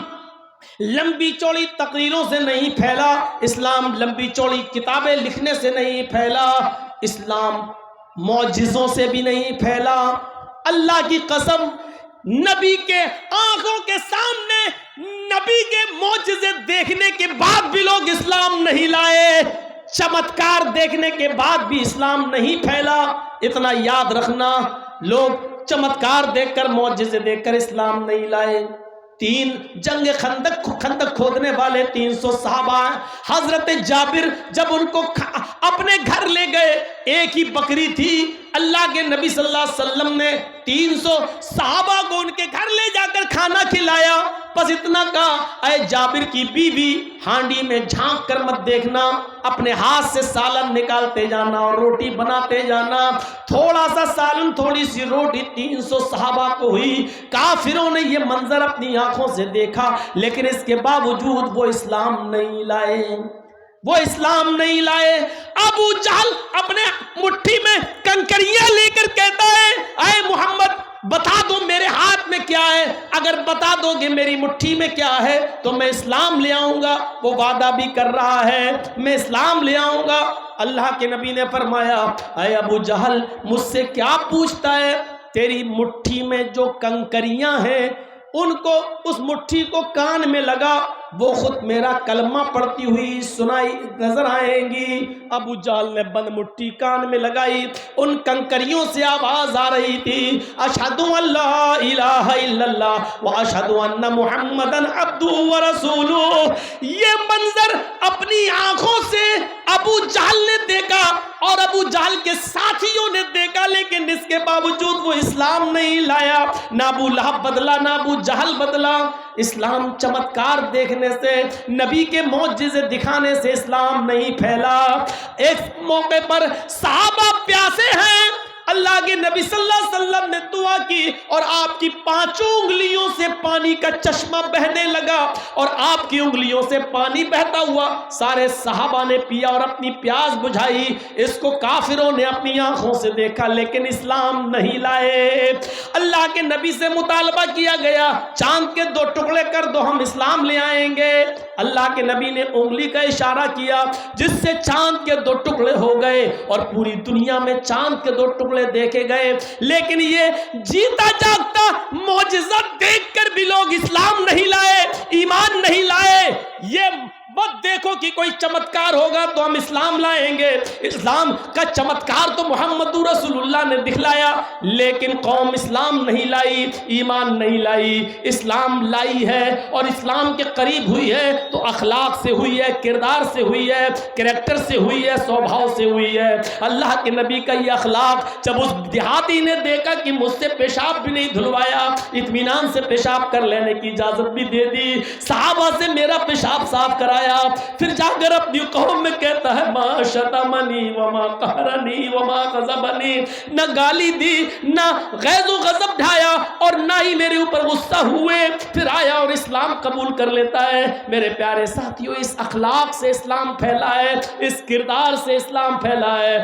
لمبی چوڑی تقریروں سے نہیں پھیلا، اسلام لمبی چوڑی کتابیں لکھنے سے نہیں پھیلا، اسلام معجزوں سے بھی نہیں پھیلا۔ اللہ کی قسم، نبی کے آنکھوں کے سامنے نبی کے معجزے دیکھنے کے بعد بھی لوگ اسلام نہیں لائے، چمتکار دیکھنے کے بعد بھی اسلام نہیں پھیلا۔ اتنا یاد رکھنا، لوگ چمتکار دیکھ کر، معجزے دیکھ کر اسلام نہیں لائے۔ 3 جنگ خندق کھودنے والے 300 صحابہ، حضرت جابر جب ان کو اپنے گھر لے گئے، ایک ہی بکری تھی، اللہ کے نبی صلی اللہ علیہ وسلم نے 300 صحابہ کو ان کے گھر لے جا کر کھانا کھلایا، بس اتنا کہا اے جابر کی بیوی، ہانڈی میں جھانک کر مت دیکھنا، اپنے ہاتھ سے سالن نکالتے جانا اور روٹی بناتے جانا۔ تھوڑا سا سالن، تھوڑی سی روٹی 300 صحابہ کو ہوئی۔ کافروں نے یہ منظر اپنی آنکھوں سے دیکھا، لیکن اس کے باوجود وہ اسلام نہیں لائے، وہ اسلام نہیں لائے۔ ابو جہل اپنے مٹھی میں کنکریاں لے کر کہتا ہے اے محمد بتا دو میرے ہاتھ میں کیا ہے، اگر بتا دو گے میری مٹھی میں کیا ہے تو میں اسلام لے آؤں گا۔ وہ وعدہ بھی کر رہا ہے میں اسلام لے آؤں گا۔ اللہ کے نبی نے فرمایا اے ابو جہل مجھ سے کیا پوچھتا ہے، تیری مٹھی میں جو کنکریاں ہیں ان کو، اس مٹھی کو کان میں لگا، وہ خود میرا کلمہ پڑھتی ہوئی سنائی نظر آئیں گی۔ ابو جہل نے بند مٹھی کان میں لگائی، ان کنکریوں سے آواز آ رہی تھی اشہد ان لا الہ الا اللہ و اشہد ان محمدا عبدہ ورسولہ۔ یہ منظر اپنی آنکھوں سے ابو جہل نے دیکھا اور ابو جہل کے ساتھیوں نے دیکھا، لیکن اس کے باوجود وہ اسلام نہیں لایا۔ نہ ابو لہب بدلا، نہ ابو جہل بدلا۔ اسلام چمتکار دیکھنے سے، نبی کے معجزے دکھانے سے اسلام نہیں پھیلا۔ ایک موقع پر صحابہ پیاسے ہیں، اللہ کے نبی صلی اللہ علیہ وسلم نے دعا کی اور آپ کی 5 انگلیوں سے پانی کا چشمہ بہنے لگا اور آپ کی انگلیوں سے پانی بہتا ہوا، سارے صحابہ نے پیا اور اپنی پیاس بجھائی۔ اس کو کافروں نے اپنی آنکھوں سے دیکھا لیکن اسلام نہیں لائے۔ اللہ کے نبی سے مطالبہ کیا گیا چاند کے 2 ٹکڑے کر دو، ہم اسلام لے آئیں گے۔ اللہ کے نبی نے انگلی کا اشارہ کیا جس سے چاند کے 2 ٹکڑے ہو گئے اور پوری دنیا میں چاند کے 2 ٹکڑے دیکھے گئے، لیکن یہ جیتا جاگتا معجزہ دیکھ کر بھی لوگ اسلام نہیں لائے، ایمان نہیں لائے۔ یہ مت دیکھو کہ کوئی چمتکار ہوگا تو ہم اسلام لائیں گے، اسلام کا چمتکار تو محمد رسول اللہ نے دکھلایا، لیکن قوم اسلام نہیں لائی، ایمان نہیں لائی۔ اسلام لائی ہے اور اسلام کے قریب ہوئی ہے تو اخلاق سے ہوئی ہے، کردار سے ہوئی ہے، کریکٹر سے ہوئی ہے، سوبھاؤ سے ہوئی ہے۔ اللہ کے نبی کا یہ اخلاق جب اس دیہاتی نے دیکھا کہ مجھ سے پیشاب بھی نہیں دھلوایا، اطمینان سے پیشاب کر لینے کی اجازت بھی دے دی، صحابہ سے میرا پیشاب صاف کرایا، پھر جا کر اپنی قوم میں کہتا ہے ما شتمنی وما قہرنی وما غضبنی، نہ گالی دی، نہ غیظ و غضب ڈھایا اور نہ ہی میرے اوپر غصہ ہوئے، پھر آیا اور اسلام قبول کر لیتا ہے۔ میرے پیارے ساتھیوں، اس اخلاق سے اسلام پھیلا ہے، اس کردار سے اسلام پھیلا ہے۔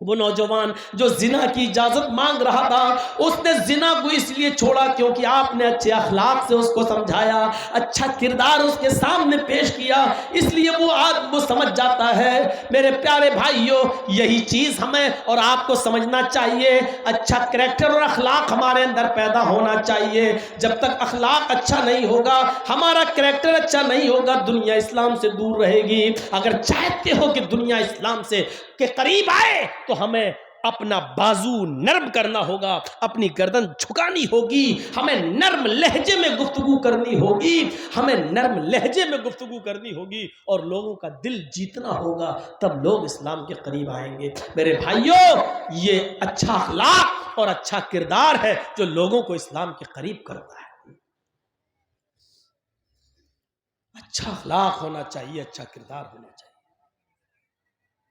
وہ نوجوان جو زنا کی اجازت مانگ رہا تھا، اس نے زنا کو اس لیے چھوڑا کیونکہ آپ نے اچھے اخلاق سے اس کو سمجھایا، اچھا کردار اس کے سامنے پیش کیا، اس لیے وہ آج وہ سمجھ جاتا ہے۔ میرے پیارے بھائیوں، یہی چیز ہمیں اور آپ کو سمجھنا چاہیے۔ اچھا کریکٹر اور اخلاق ہمارے اندر پیدا ہونا چاہیے۔ جب تک اخلاق اچھا نہیں ہوگا، ہمارا کریکٹر اچھا نہیں ہوگا، دنیا اسلام سے دور رہے گی۔ اگر چاہتے ہو کہ دنیا اسلام سے کے قریب آئے تو ہمیں اپنا بازو نرم کرنا ہوگا، اپنی گردن جھکانی ہوگی، ہمیں نرم لہجے میں گفتگو کرنی ہوگی، ہمیں نرم لہجے میں گفتگو کرنی ہوگی اور لوگوں کا دل جیتنا ہوگا، تب لوگ اسلام کے قریب آئیں گے۔ میرے بھائیوں، یہ اچھا اخلاق اور اچھا کردار ہے جو لوگوں کو اسلام کے قریب کرتا ہے۔ اچھا اخلاق ہونا چاہیے، اچھا کردار ہونا چاہیے۔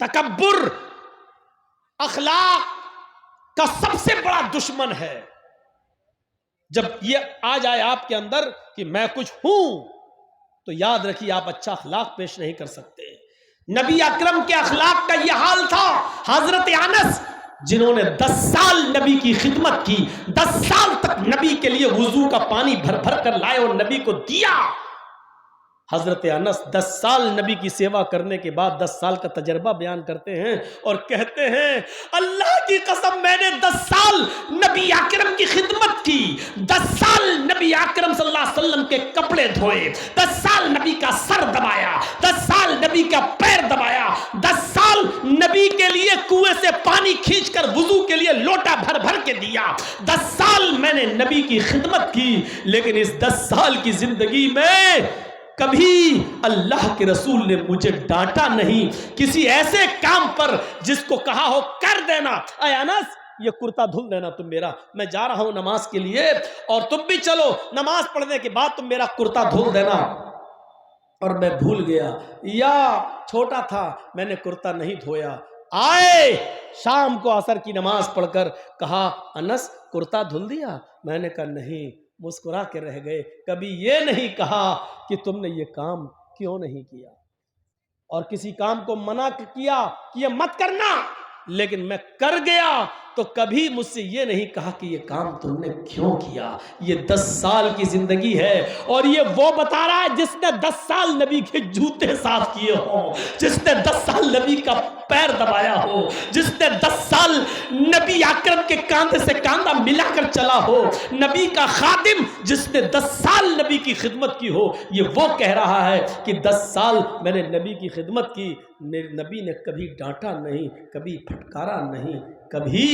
تکبر اخلاق کا سب سے بڑا دشمن ہے۔ جب یہ آ جائے آپ کے اندر کہ میں کچھ ہوں، تو یاد رکھیے آپ اچھا اخلاق پیش نہیں کر سکتے۔ نبی اکرم کے اخلاق کا یہ حال تھا۔ حضرت انس جنہوں نے 10 سال نبی کی خدمت کی، 10 سال تک نبی کے لیے وضو کا پانی بھر بھر کر لائے اور نبی کو دیا۔ حضرت انس 10 سال نبی کی سیوا کرنے کے بعد 10 سال کا تجربہ بیان کرتے ہیں اور کہتے ہیں، اللہ کی قسم میں نے 10 سال نبی اکرم کی خدمت کی، 10 سال نبی اکرم صلی اللہ علیہ وسلم کے کپڑے دھوئے، 10 سال نبی کا سر دبایا، 10 سال نبی کا پیر دبایا، 10 سال نبی کے لیے کنویں سے پانی کھینچ کر وضو کے لیے لوٹا بھر بھر کے دیا، 10 سال میں نے نبی کی خدمت کی، لیکن اس 10 سال کی زندگی میں کبھی اللہ کے رسول نے مجھے ڈانٹا نہیں کسی ایسے کام پر جس کو کہا ہو کر دینا، اے انس یہ کرتا دھل دینا تم میرا، میں جا رہا ہوں نماز کے لیے اور تم بھی چلو، نماز پڑھنے کے بعد تم میرا کرتا دھل دینا، اور میں بھول گیا یا چھوٹا تھا میں نے کرتا نہیں دھویا۔ آئے شام کو عصر کی نماز پڑھ کر کہا، انس کرتا دھل دیا؟ میں نے کہا نہیں، مسکرا کے رہ گئے۔ کبھی یہ نہیں کہا کہ تم نے یہ کام کیوں نہیں کیا، اور کسی کام کو منع کیا کہ یہ مت کرنا، لیکن میں کر گیا تو کبھی مجھ سے یہ نہیں کہا کہ یہ کام تم نے کیوں کیا۔ یہ 10 سال کی زندگی ہے، اور یہ وہ بتا رہا ہے جس نے 10 سال نبی کے جوتے صاف کیے ہوں، جس نے 10 سال نبی کا پیر دبایا ہو، جس نے 10 سال نبی اکرم کے کاندھے سے کاندھا ملا کر چلا ہو، نبی کا خادم جس نے 10 سال نبی کی خدمت کی ہو، یہ وہ کہہ رہا ہے کہ 10 سال میں نے نبی کی خدمت کی، میرے نبی نے کبھی ڈانٹا نہیں، کبھی پھٹکارا نہیں، کبھی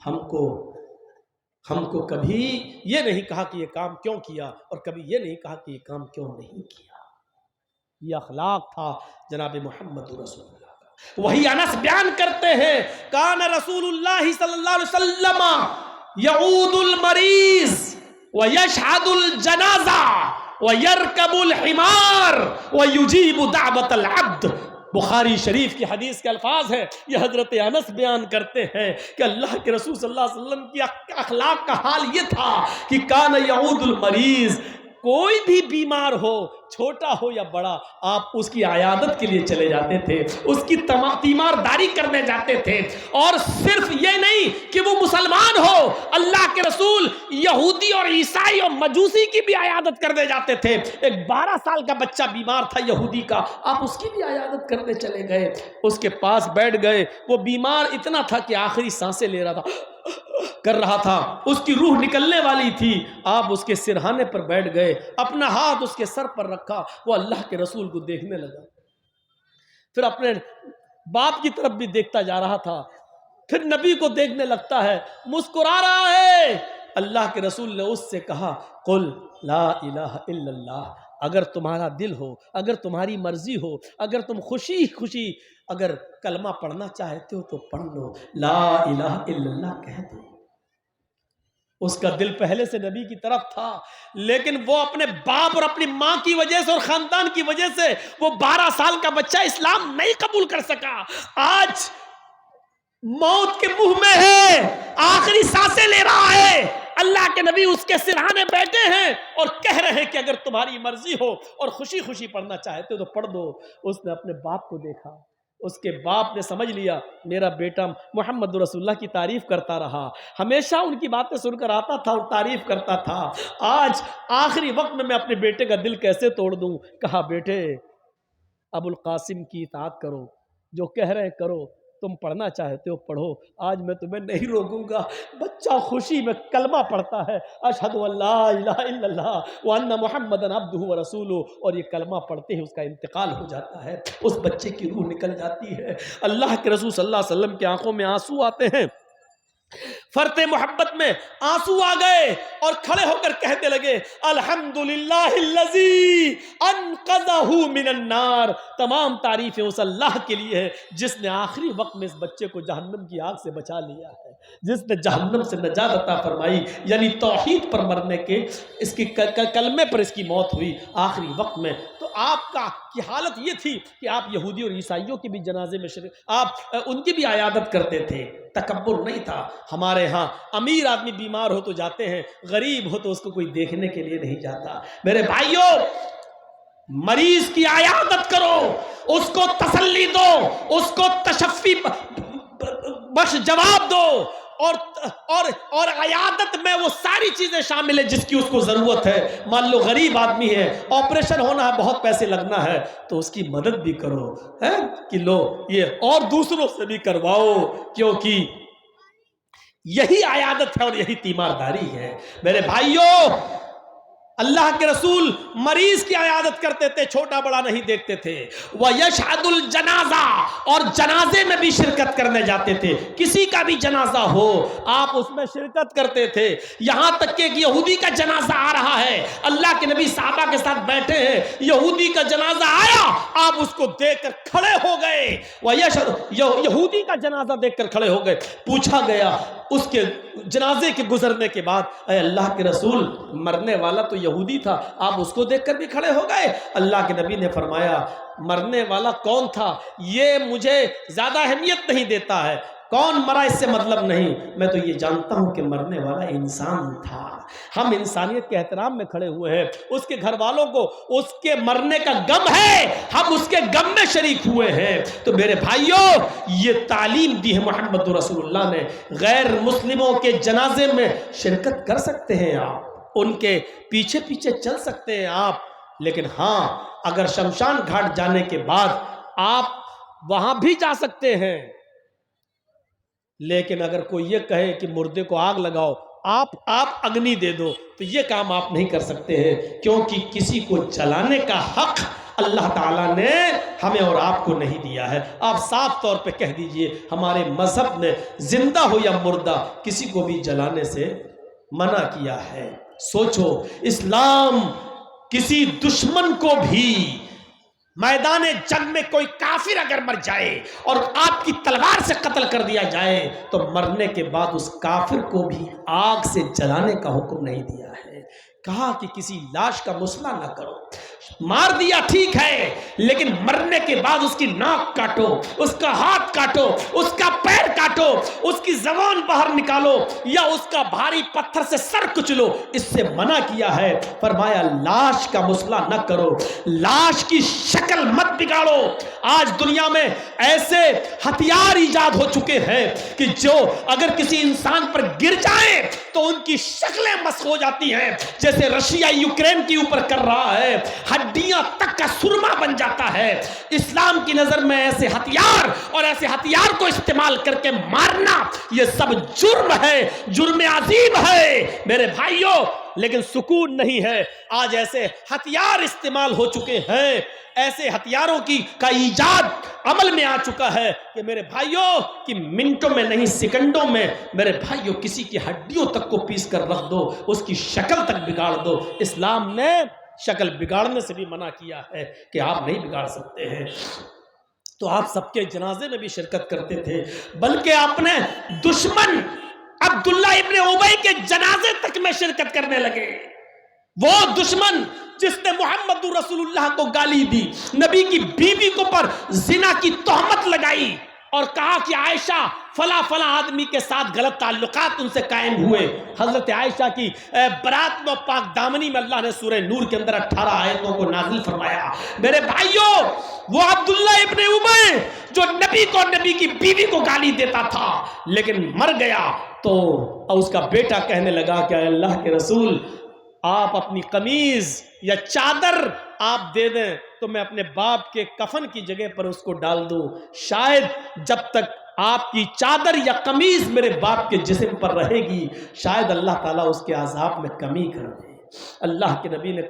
ہم کو کبھی یہ نہیں کہا کہ یہ کام کیوں کیا، اور کبھی یہ نہیں کہا کہ یہ کام کیوں نہیں کیا۔ یہ اخلاق تھا جناب محمد رسول اللہ کا۔ وہی انس بیان کرتے ہیں، کان رسول اللہ صلی اللہ علیہ وسلم یعود المریض ویشہد الجنازہ ویرکب الحمار ویجیب دعوت العبد۔ بخاری شریف کی حدیث کے الفاظ ہیں، یہ حضرت انس بیان کرتے ہیں کہ اللہ کے رسول صلی اللہ علیہ وسلم کی اخلاق کا حال یہ تھا کہ کان یعود المریض، کوئی بھی بیمار ہو، چھوٹا ہو یا بڑا، آپ اس کی عیادت کے لیے چلے جاتے تھے، اس کی تیمارداری کرنے جاتے تھے، اور صرف یہ نہیں کہ وہ مسلمان ہو، اللہ کے رسول یہودی اور عیسائی اور مجوسی کی بھی عیادت کرنے جاتے تھے۔ ایک 12 سال کا بچہ بیمار تھا یہودی کا، آپ اس کی بھی عیادت کرنے چلے گئے، اس کے پاس بیٹھ گئے، وہ بیمار اتنا تھا کہ آخری سانسیں لے رہا تھا، کر رہا تھا، اس کی روح نکلنے والی تھی، آپ اس کے سرہانے پر بیٹھ گئے، اپنا ہاتھ اس کے سر پر رکھا، وہ اللہ کے رسول کو دیکھنے لگا، پھر اپنے باپ کی طرف بھی دیکھتا جا رہا تھا، پھر نبی کو دیکھنے لگتا ہے، مسکرا رہا ہے۔ اللہ کے رسول نے اس سے کہا، قل لا الہ الا اللہ، اگر تمہارا دل ہو، اگر تمہاری مرضی ہو، اگر تم خوشی خوشی اگر کلمہ پڑھنا چاہتے ہو تو پڑھ لو، لا الہ الا اللہ کہہ دو۔ اس کا دل پہلے سے نبی کی طرف تھا، لیکن وہ اپنے باپ اور اپنی ماں کی وجہ سے اور خاندان کی وجہ سے وہ 12 سال کا بچہ اسلام نہیں قبول کر سکا۔ آج موت کے منہ میں ہے، آخری سانسیں لے رہا ہے، اللہ کے نبی اس کے سرہانے بیٹھے ہیں اور کہہ رہے ہیں کہ اگر تمہاری مرضی ہو اور خوشی خوشی پڑھنا چاہتے ہو تو پڑھ دو۔ اس نے اپنے باپ کو دیکھا، اس کے باپ نے سمجھ لیا میرا بیٹا محمد رسول اللہ کی تعریف کرتا رہا، ہمیشہ ان کی باتیں سن کر آتا تھا اور تعریف کرتا تھا، آج آخری وقت میں اپنے بیٹے کا دل کیسے توڑ دوں؟ کہا بیٹے ابو القاسم کی اطاعت کرو، جو کہہ رہے کرو، تم پڑھنا چاہتے ہو پڑھو، آج میں تمہیں نہیں روکوں گا۔ بچہ خوشی میں کلمہ پڑھتا ہے، اشہد ان لا الہ الا اللہ وان محمد عبدہ ورسولہ، اور یہ کلمہ پڑھتے ہی اس کا انتقال ہو جاتا ہے، اس بچے کی روح نکل جاتی ہے۔ اللہ کے رسول صلی اللہ علیہ وسلم کی آنکھوں میں آنسو آتے ہیں، فرط محبت میں آنسو آ گئے اور کھڑے ہو کر کہتے لگے الحمدللہ الذی انقذہ من النار، تمام تعریفیں اس اللہ کے لیے ہے جس نے آخری وقت میں اس بچے کو جہنم کی آگ سے بچا لیا ہے، جس نے جہنم سے نجات عطا فرمائی، یعنی توحید پر مرنے کے، اس کی کلمے پر اس کی موت ہوئی آخری وقت میں۔ تو آپ کی حالت یہ تھی کہ آپ یہودی اور عیسائیوں کے بھی جنازے میں آپ ان کی بھی عیادت کرتے تھے، تکبر نہیں تھا۔ ہمارے ہاں امیر آدمی بیمار ہو تو جاتے ہیں، غریب ہو تو اس کو کوئی دیکھنے کے لیے نہیں جاتا۔ میرے بھائیوں، مریض کی عیادت کرو، اس کو تسلی دو، اس کو تشفی بخش جواب دو، اور عیادت میں وہ ساری چیزیں شامل ہیں جس کی اس کو ضرورت ہے۔ مان لو غریب آدمی ہے، آپریشن ہونا ہے، بہت پیسے لگنا ہے، تو اس کی مدد بھی کرو، کہ لو یہ، اور دوسروں سے بھی کرواؤ، کیونکہ یہی عیادت ہے اور یہی تیمارداری ہے۔ میرے بھائیوں، اللہ کے رسول مریض کی عیادت کرتے تھے، چھوٹا بڑا نہیں دیکھتے تھے۔ وَيَشْهَدُ الْجَنَازَةَ، اور جنازے میں بھی شرکت کرنے جاتے تھے، کسی کا بھی جنازہ ہو آپ اس میں شرکت کرتے تھے۔ یہاں تک کہ ایک یہودی کا جنازہ آ رہا ہے، اللہ کے نبی صحابہ کے ساتھ بیٹھے ہیں، یہودی کا جنازہ آیا، آپ اس کو دیکھ کر کھڑے ہو گئے، یہودی کا جنازہ دیکھ کر کھڑے ہو گئے۔ پوچھا گیا اس کے جنازے کے گزرنے کے بعد، اے اللہ کے رسول مرنے والا تو یہودی تھا، آپ اس کو دیکھ کر بھی کھڑے ہو گئے؟ اللہ کے نبی نے فرمایا مرنے والا کون تھا یہ مجھے زیادہ اہمیت نہیں دیتا ہے، کون مرا اس سے مطلب نہیں، میں تو یہ جانتا ہوں کہ مرنے والا انسان تھا۔ ہم انسانیت کے احترام میں کھڑے ہوئے ہیں، اس کے گھر والوں کو اس کے مرنے کا غم ہے، ہم اس کے غم میں شریک ہوئے ہیں۔ تو میرے بھائیوں، یہ تعلیم دی ہے محمد رسول اللہ نے، غیر مسلموں کے جنازے میں شرکت کر سکتے ہیں آپ، ان کے پیچھے پیچھے چل سکتے ہیں آپ، لیکن ہاں اگر شمشان گھاٹ جانے کے بعد آپ وہاں بھی جا سکتے ہیں، لیکن اگر کوئی یہ کہے کہ مردے کو آگ لگاؤ، آپ اگنی دے دو، تو یہ کام آپ نہیں کر سکتے ہیں، کیونکہ کسی کو جلانے کا حق اللہ تعالیٰ نے ہمیں اور آپ کو نہیں دیا ہے۔ آپ صاف طور پہ کہہ دیجئے ہمارے مذہب نے زندہ ہو یا مردہ کسی کو بھی جلانے سے منع کیا ہے۔ سوچو، اسلام کسی دشمن کو بھی، میدان جنگ میں کوئی کافر اگر مر جائے اور آپ کی تلوار سے قتل کر دیا جائے تو مرنے کے بعد اس کافر کو بھی آگ سے جلانے کا حکم نہیں دیا ہے، کہا کہ کسی لاش کا مسئلہ نہ کرو، مار دیا ٹھیک ہے، لیکن مرنے کے بعد اس کی ناک کاٹو، اس کا ہاتھ کاٹو، اس کا پیر کاٹو، اس کی زبان باہر نکالو، یا اس کا بھاری پتھر سے سر کچلو، اس سے منع کیا ہے۔ فرمایا لاش کا مسئلہ نہ کرو، لاش کی شکل مت بگاڑو۔ آج دنیا میں ایسے ہتھیار ایجاد ہو چکے ہیں کہ جو اگر کسی انسان پر گر جائیں تو ان کی شکلیں مسخ ہو جاتی ہیں، جیسے رشیا یوکرین کے اوپر کر رہا ہے، ہڈیاں تک کا سرما بن جاتا ہے۔ اسلام کی نظر میں ایسے ہتھیار اور ایسے ہتھیار کو استعمال کر کے مارنا یہ سب جرم ہے، جرم عظیم ہے میرے بھائیوں، لیکن سکون نہیں ہے۔ آج ایسے ہتھیار استعمال ہو چکے ہیں، ایسے ہتھیاروں کا ایجاد عمل میں آ چکا ہے کہ میرے بھائیوں کہ منٹوں میں نہیں سیکنڈوں میں میرے بھائیوں کسی کی ہڈیوں تک کو پیس کر رکھ دو، اس کی شکل تک بگاڑ دو۔ اسلام نے شکل بگاڑنے سے بھی منع کیا ہے کہ آپ نہیں بگاڑ سکتے ہیں۔ تو آپ سب کے جنازے میں بھی شرکت کرتے تھے، بلکہ اپنے دشمن عبداللہ ابن ابی کے جنازے تک میں شرکت کرنے لگے۔ وہ دشمن جس نے محمد رسول اللہ کو گالی دی، نبی کی بیوی کو پر زنا کی تہمت لگائی اور کہا کہ عائشہ فلاں فلاں آدمی کے ساتھ غلط تعلقات ان سے قائم ہوئے. حضرت عائشہ کی برات و پاک دامنی میں اللہ نے سورہ نور کے اندر 18 آیتوں کو نازل فرمایا. میرے بھائیوں، وہ عبداللہ ابن ابی جو نبی کو، نبی کی بیوی کو گالی دیتا تھا لیکن مر گیا، تو اس کا بیٹا کہنے لگا کہ اے اللہ کے رسول، آپ اپنی قمیض یا چادر آپ دے دیں تو میں اپنے باپ کے کفن کی جگہ پر اس کو ڈال دوں. شاید جب تک آپ کی چادر یا قمیض میرے باپ کے جسم پر رہے گی، شاید اللہ تعالیٰ اس کے عذاب میں کمی کر دے. اللہ کے نبی نے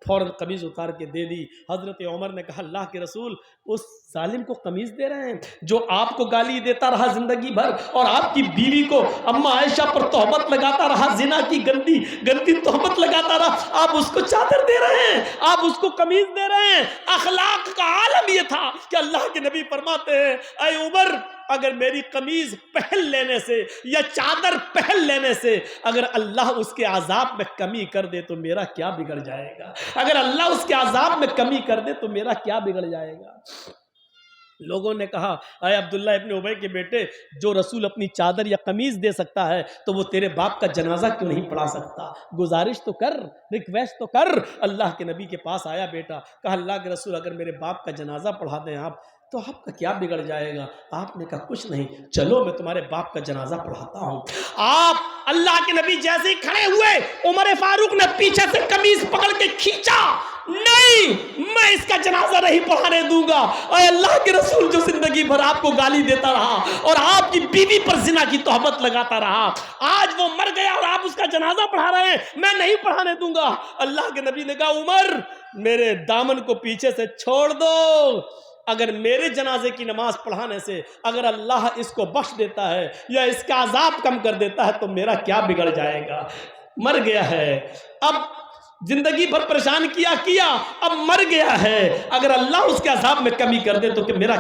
فوراً قمیض اتار کے دے دی. حضرت عمر نے کہا اللہ کے رسول، اس ظالم کو قمیض دے رہے ہیں جو آپ کو گالی دیتا رہا زندگی بھر اور آپ کی بیوی کو اما عائشہ پر تہمت لگاتا رہا، زنا کی گندی گندی تہمت لگاتا رہا، آپ اس کو چادر دے رہے ہیں، آپ اس کو قمیض دے رہے ہیں. اخلاق کا عالم یہ تھا کہ اللہ کے نبی فرماتے ہیں اے عمر، اگر میری قمیض پہن لینے سے یا چادر پہن لینے سے اگر اللہ اس کے عذاب میں کمی کر دے تو میرا کیا بگڑ جائے گا؟ اگر اللہ اس کے عذاب میں کمی کر دے تو میرا کیا بگڑ جائے گا؟ لوگوں نے کہا اے عبداللہ ابن ابی کے بیٹے، جو رسول اپنی چادر یا قمیض دے سکتا ہے تو وہ تیرے باپ کا جنازہ کیوں نہیں پڑھا سکتا؟ گزارش تو کر، ریکویسٹ تو کر. اللہ کے نبی کے پاس آیا بیٹا، کہا اللہ کے رسول اگر میرے باپ کا جنازہ پڑھا دیں آپ تو آپ کا کیا بگڑ جائے گا؟ آپ نے کہا کچھ نہیں، چلو میں تمہارے باپ کا جنازہ پڑھاتا ہوں. آپ اللہ کے نبی جیسے ہی کھڑے ہوئے، عمر فاروق نے پیچھے سے قمیض پکڑ کے کھینچا. نہیں، میں اس کا جنازہ نہیں پڑھانے دوں گا. اے اللہ کے رسول، جو زندگی بھر آپ کو گالی دیتا رہا اور آپ کی بیوی پر زنا کی تہمت لگاتا رہا، آج وہ مر گیا اور آپ اس کا جنازہ پڑھا رہے ہیں، میں نہیں پڑھانے دوں گا. اللہ کے نبی نے کہا عمر، میرے دامن کو پیچھے سے چھوڑ دو. اگر میرے جنازے کی نماز پڑھانے سے اگر اللہ اس کو بخش دیتا ہے یا اس کا عذاب کم کر دیتا ہے تو میرا کیا بگڑ جائے گا؟ مر گیا ہے، اب زندگی بھر پریشان کیا اب مر گیا ہے، اگر اللہ اس کے عذاب میں کمی کر دے تو کہ میرا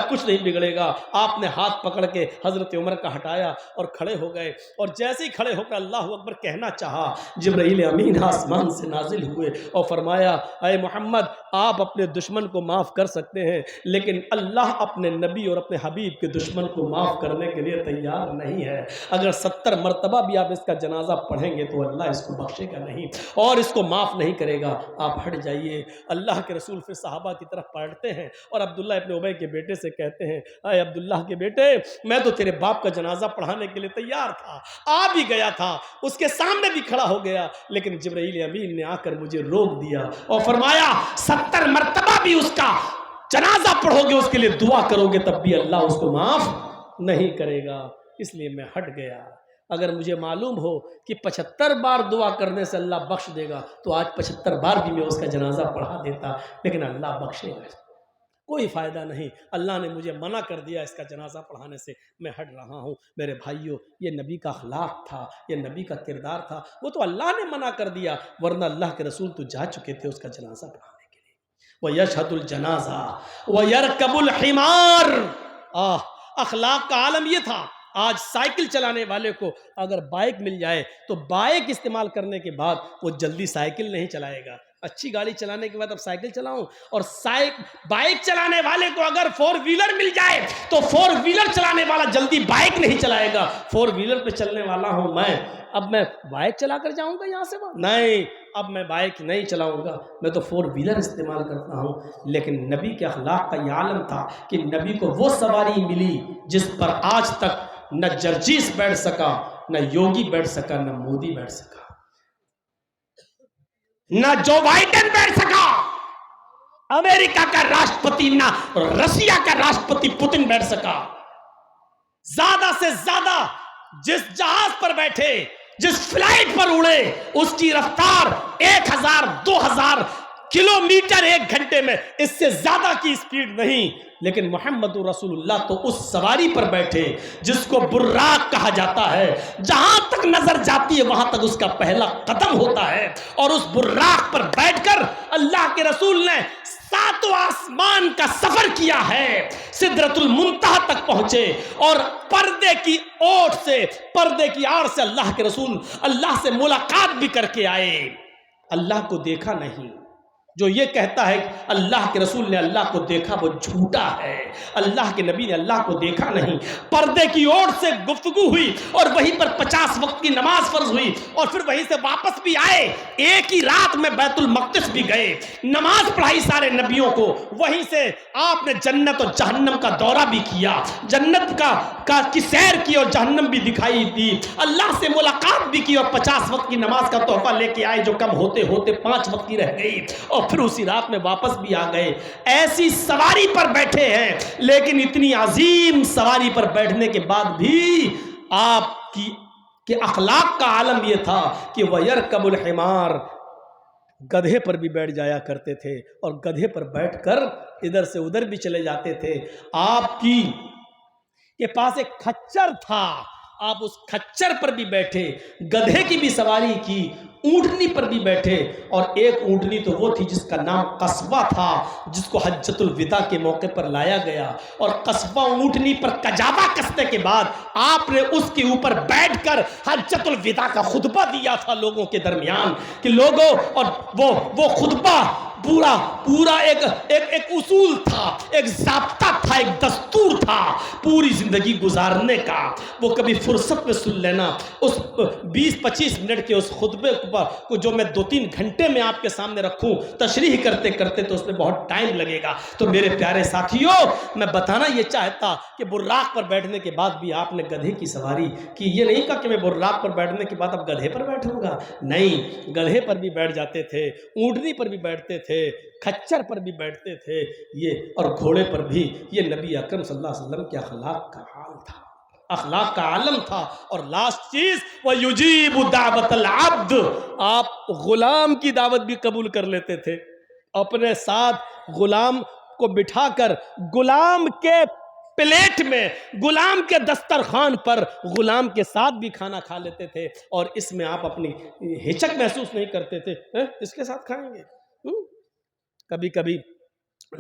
کچھ نہیں بگڑے گا. آپ نے ہاتھ پکڑ کے حضرت عمر کا ہٹایا اور کھڑے ہو گئے، اور جیسے ہی کھڑے ہو کر اللہ اکبر کہنا چاہا، جبرائیل امین آسمان سے نازل ہوئے اور فرمایا اے محمد، آپ اپنے دشمن کو معاف کر سکتے ہیں لیکن اللہ اپنے نبی اور اپنے حبیب کے دشمن کو معاف کرنے کے لیے تیار نہیں ہے. اگر 70 مرتبہ بھی آپ اس کا جنازہ پڑھیں گے تو اللہ اس کو بخشے گا نہیں اور اس کو معاف نہیں کرے گا. آپ ہٹ جائیے. اللہ کے رسول پھر صحابہ کی طرف پلٹتے ہیں اور عبداللہ ابن ابی کے بیٹے سے کہتے ہیں اے عبداللہ کے بیٹے، میں تو تیرے باپ کا جنازہ پڑھانے کے لیے تیار تھا، آ بھی گیا تھا، اس کے سامنے بھی کھڑا ہو گیا، لیکن جبرائیل امین نے آ کر مجھے روک دیا اور فرمایا 70 مرتبہ بھی اس کا جنازہ پڑھو گے، اس کے لیے دعا کرو گے، تب بھی اللہ اس کو معاف نہیں کرے گا. اس لیے میں ہٹ گیا. اگر مجھے معلوم ہو کہ 75 بار دعا کرنے سے اللہ بخش دے گا تو آج 75 بار بھی میں اس کا جنازہ پڑھا دیتا، لیکن اللہ بخشے گا، کوئی فائدہ نہیں. اللہ نے مجھے منع کر دیا اس کا جنازہ پڑھانے سے، میں ہٹ رہا ہوں. میرے بھائیوں، یہ نبی کا اخلاق تھا، یہ نبی کا کردار تھا. وہ تو اللہ نے منع کر دیا، ورنہ اللہ کے رسول تو جا چکے تھے اس کا جنازہ پڑھانے کے لیے. وَيَشْهَدُ الْجَنَازَةَ وَيَرْكَبُ الْحِمَارَ. اخلاق کا عالم یہ تھا. آج سائیکل چلانے والے کو اگر بائک مل جائے تو بائک استعمال کرنے کے بعد وہ جلدی سائیکل نہیں چلائے گا. اچھی گاڑی چلانے کے بعد اب سائیکل چلاؤں، اور بائک چلانے والے کو اگر 4 ویلر مل جائے تو 4 ویلر چلانے والا جلدی بائک نہیں چلائے گا. 4 ویلر پہ چلنے والا ہوں میں، اب میں بائک چلا کر جاؤں گا یہاں سے وہاں؟ نہیں، اب میں بائک نہیں چلاؤں گا، میں تو 4 ویلر استعمال کرتا ہوں. لیکن نبی کے اخلاق کا یہ عالم تھا کہ نبی کو وہ سواری ملی جس پر آج تک نہ جرجیس بیٹھ سکا، نہ یوگی بیٹھ سکا، نہ مودی بیٹھ سکا، نہ جو بائیڈن بیٹھ سکا، امریکہ کا راشٹرپتی، نہ رشیا کا راشٹرپتی پوتن بیٹھ سکا. زیادہ سے زیادہ جس جہاز پر بیٹھے، جس فلائٹ پر اڑے، اس کی رفتار 1000-2000 کلومیٹر 1 گھنٹے میں، اس سے زیادہ کی سپیڈ نہیں. لیکن محمد رسول اللہ تو اس سواری پر بیٹھے جس کو براق کہا جاتا ہے، جہاں تک نظر جاتی ہے وہاں تک اس کا پہلا قدم ہوتا ہے، اور اس براق پر بیٹھ کر اللہ کے رسول نے 7 آسمان کا سفر کیا ہے، سدرۃ المنتہا تک پہنچے، اور پردے کی اوٹ سے، پردے کی آڑ سے اللہ کے رسول اللہ سے ملاقات بھی کر کے آئے. اللہ کو دیکھا نہیں، جو یہ کہتا ہے کہ اللہ کے رسول نے اللہ کو دیکھا وہ جھوٹا ہے، اللہ کے نبی نے اللہ کو دیکھا نہیں۔ پردے کی اوٹ سے گفتگو ہوئی اور وہیں پر 50 وقت کی نماز فرض ہوئی، اور پھر وہیں سے واپس بھی آئے، ایک ہی رات میں بیت المقدس بھی گئے، نماز پڑھائی سارے نبیوں کو، وہیں سے آپ نے جنت اور جہنم کا دورہ بھی کیا، جنت کی سیر کی اور جہنم بھی دکھائی دی، اللہ سے ملاقات بھی کی، اور 50 وقت کی نماز کا تحفہ لے کے آئے جو کم ہوتے ہوتے 5 وقت کی رہ گئی، اور پھر اسی رات میں واپس بھی آ گئے۔ ایسی سواری پر بیٹھے ہیں، لیکن اتنی عظیم سواری پر بیٹھنے کے بعد بھی آپ کی کہ اخلاق کا عالم یہ تھا کہ وَيَرْكَبُ الْحِمَارِ، گدھے پر بھی بیٹھ جایا کرتے تھے، اور گدھے پر بیٹھ کر ادھر سے ادھر بھی چلے جاتے تھے۔ آپ کے پاس ایک کھچر تھا، آپ اس کھچر پر بھی بیٹھے، گدھے کی بھی سواری کی، اونٹنی پر بھی بیٹھے، اور ایک اونٹنی تو وہ تھی جس کا نام قصبہ تھا، جس کو حجۃ الوداع کے موقع پر لایا گیا، اور قصبہ اونٹنی پر کجاوا کسنے کے بعد آپ نے اس کے اوپر بیٹھ کر حجۃ الوداع کا خطبہ دیا تھا لوگوں کے درمیان کہ لوگوں، اور وہ خطبہ پورا ایک اصول تھا، ایک ضابطہ تھا، ایک دستور تھا پوری زندگی گزارنے کا۔ وہ کبھی فرصت میں سن لینا، اس 20-25 منٹ کے اس خطبے کو جو میں 2-3 گھنٹے میں آپ کے سامنے رکھوں تشریح کرتے کرتے تو اس میں بہت ٹائم لگے گا۔ تو میرے پیارے ساتھیوں، میں بتانا یہ چاہتا کہ براق پر بیٹھنے کے بعد بھی آپ نے گدھے کی سواری کی۔ یہ نہیں کہا کہ میں براق پر بیٹھنے کے بعد اب گدھے پر بیٹھوں گا، نہیں، گدھے پر بھی بیٹھ جاتے تھے، اونٹنی پر بھی بیٹھتے تھے، کھچر پر بھی بیٹھتے تھے، یہ اور گھوڑے پر بھی۔ یہ نبی اکرم صلی اللہ علیہ وسلم کے اخلاق کا حال تھا، اخلاق کا عالم تھا۔ اور لاسٹ چیز، وَيُجِيبُ دَعْوَةَ الْعَبْدِ، آپ غلام کی دعوت بھی قبول کر لیتے تھے، اپنے ساتھ غلام کو بٹھا کر غلام کے پلیٹ میں، غلام کے دسترخوان پر غلام کے ساتھ بھی کھانا کھا لیتے تھے، اور اس میں آپ اپنی ہچک محسوس نہیں کرتے تھے اس کے ساتھ کھائیں گے۔ کبھی کبھی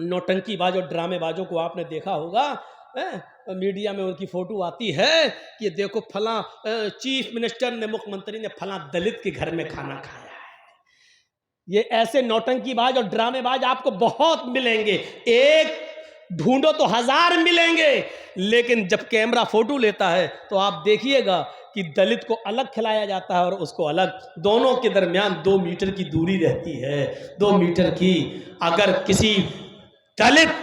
نوٹنکی باز اور ڈرامے بازوں کو آپ نے دیکھا ہوگا، میڈیا میں ان کی فوٹو آتی ہے کہ دیکھو فلاں چیف منسٹر نے، مکھ منتری نے فلاں دلت کے گھر میں کھانا کھایا ہے۔ یہ ایسے نوٹنکی باز اور ڈرامے باز آپ کو بہت ملیں گے، ایک ڈھونڈو تو 1000 ملیں گے، لیکن جب کیمرہ فوٹو لیتا ہے تو آپ دیکھیے گا کہ دلت کو الگ کھلایا جاتا ہے اور اس کو الگ، دونوں کے درمیان 2 میٹر کی دوری رہتی ہے، 2 میٹر کی۔ اگر کسی دلت،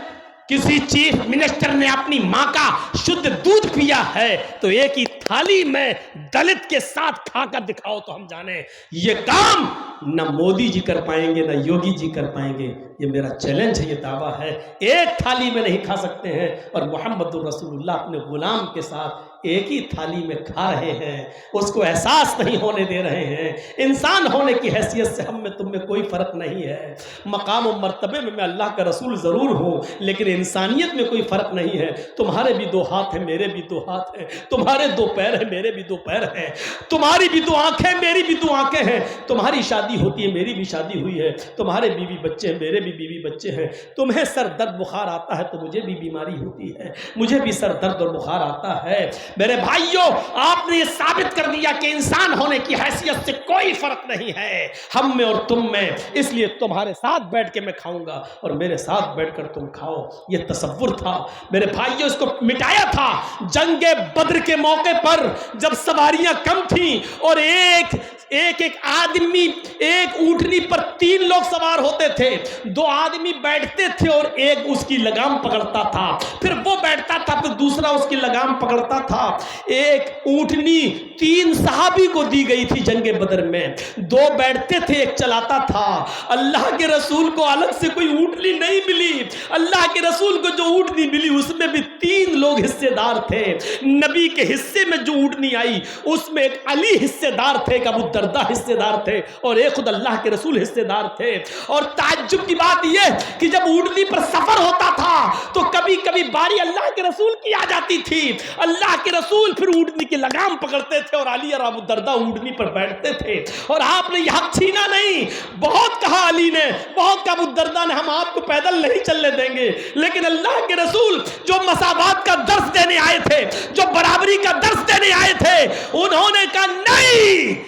کسی چیف منسٹر نے اپنی ماں کا شدھ دودھ پیا ہے تو ایک ہی تھالی میں دلت کے ساتھ کھا کر دکھاؤ تو ہم جانیں یہ کام نہ مودی جی کر پائیں گے، نہ یوگی جی کر پائیں گے۔ یہ میرا چیلنج ہے، یہ دعویٰ ہے، ایک تھالی میں نہیں کھا سکتے ہیں، اور محمد الرسول اللہ اپنے غلام کے ساتھ ایک ہی تھالی میں کھا رہے ہیں، اس کو احساس نہیں ہونے دے رہے ہیں۔ انسان ہونے کی حیثیت سے ہم میں تم میں کوئی فرق نہیں ہے، مقام و مرتبے میں اللہ کا رسول ضرور ہوں، لیکن انسانیت میں کوئی فرق نہیں ہے۔ تمہارے بھی 2 ہاتھ ہیں، میرے بھی 2 ہاتھ ہیں، تمہارے 2 پیر ہیں، میرے بھی 2 پیر ہیں، تمہاری بھی 2 آنکھیں، میری بھی 2 آنکھیں ہیں، تمہاری شادی ہوتی ہے، میری بھی شادی ہوئی ہے، تمہارے بیوی بچے ہیں، میرے بھی بیوی بچے ہیں، تمہیں سر درد بخار آتا ہے تو مجھے بھی بیماری ہوتی ہے، مجھے بھی سر درد اور بخار آتا ہے۔ میرے بھائیوں، آپ نے یہ ثابت کر دیا کہ انسان ہونے کی حیثیت سے کوئی فرق نہیں ہے ہم میں اور تم میں، اس لیے تمہارے ساتھ بیٹھ کے میں کھاؤں گا اور میرے ساتھ بیٹھ کر تم کھاؤ۔ یہ تصور تھا میرے بھائیوں، اس کو مٹایا تھا جنگ بدر کے موقع پر، جب سواریاں کم تھیں اور ایک آدمی ایک اونٹنی پر 3 لوگ سوار ہوتے تھے، 2 آدمی بیٹھتے تھے اور ایک اس کی لگام پکڑتا تھا، پھر وہ بیٹھتا تھا، پھر دوسرا اس کی لگام پکڑتا تھا۔ ایک اونٹنی 3 صحابی کو دی گئی تھی جنگ بدر میں، 2 بیٹھتے تھے، ایک چلاتا تھا۔ اللہ کے رسول کو الگ سے کوئی اونٹنی نہیں ملی، اللہ کے رسول کو جو اونٹنی ملی اس میں بھی 3 لوگ حصے دار تھے۔ نبی کے حصے میں جو اونٹنی آئی اس میں ایک علی حصے دار تھے، ایک ابو الدرداء حصے دار تھے، اور ایک خود اللہ کے رسول حصے دار تھے۔ اور تعجب کی بات یہ کہ جب اونٹنی پر سفر ہوتا تھا تو کبھی کبھی باری اللہ کے رسول کی آ جاتی تھی، اللہ کے رسول پھر اونٹنی کی لگام پکڑتے تھے اور علی اور ابو الدرداء اونٹنی پر بیٹھتے تھے، اور آپ نے یہ حق چھینا نہیں۔ بہت کہا علی نے، بہت کہا ابو الدرداء نے، ہم آپ کو پیدل نہیں چلنے دیں گے، لیکن اللہ کے رسول جو مساوات کا درس دینے آئے تھے، جو برابری کا درس دینے آئے تھے، انہوں نے کہا نہیں،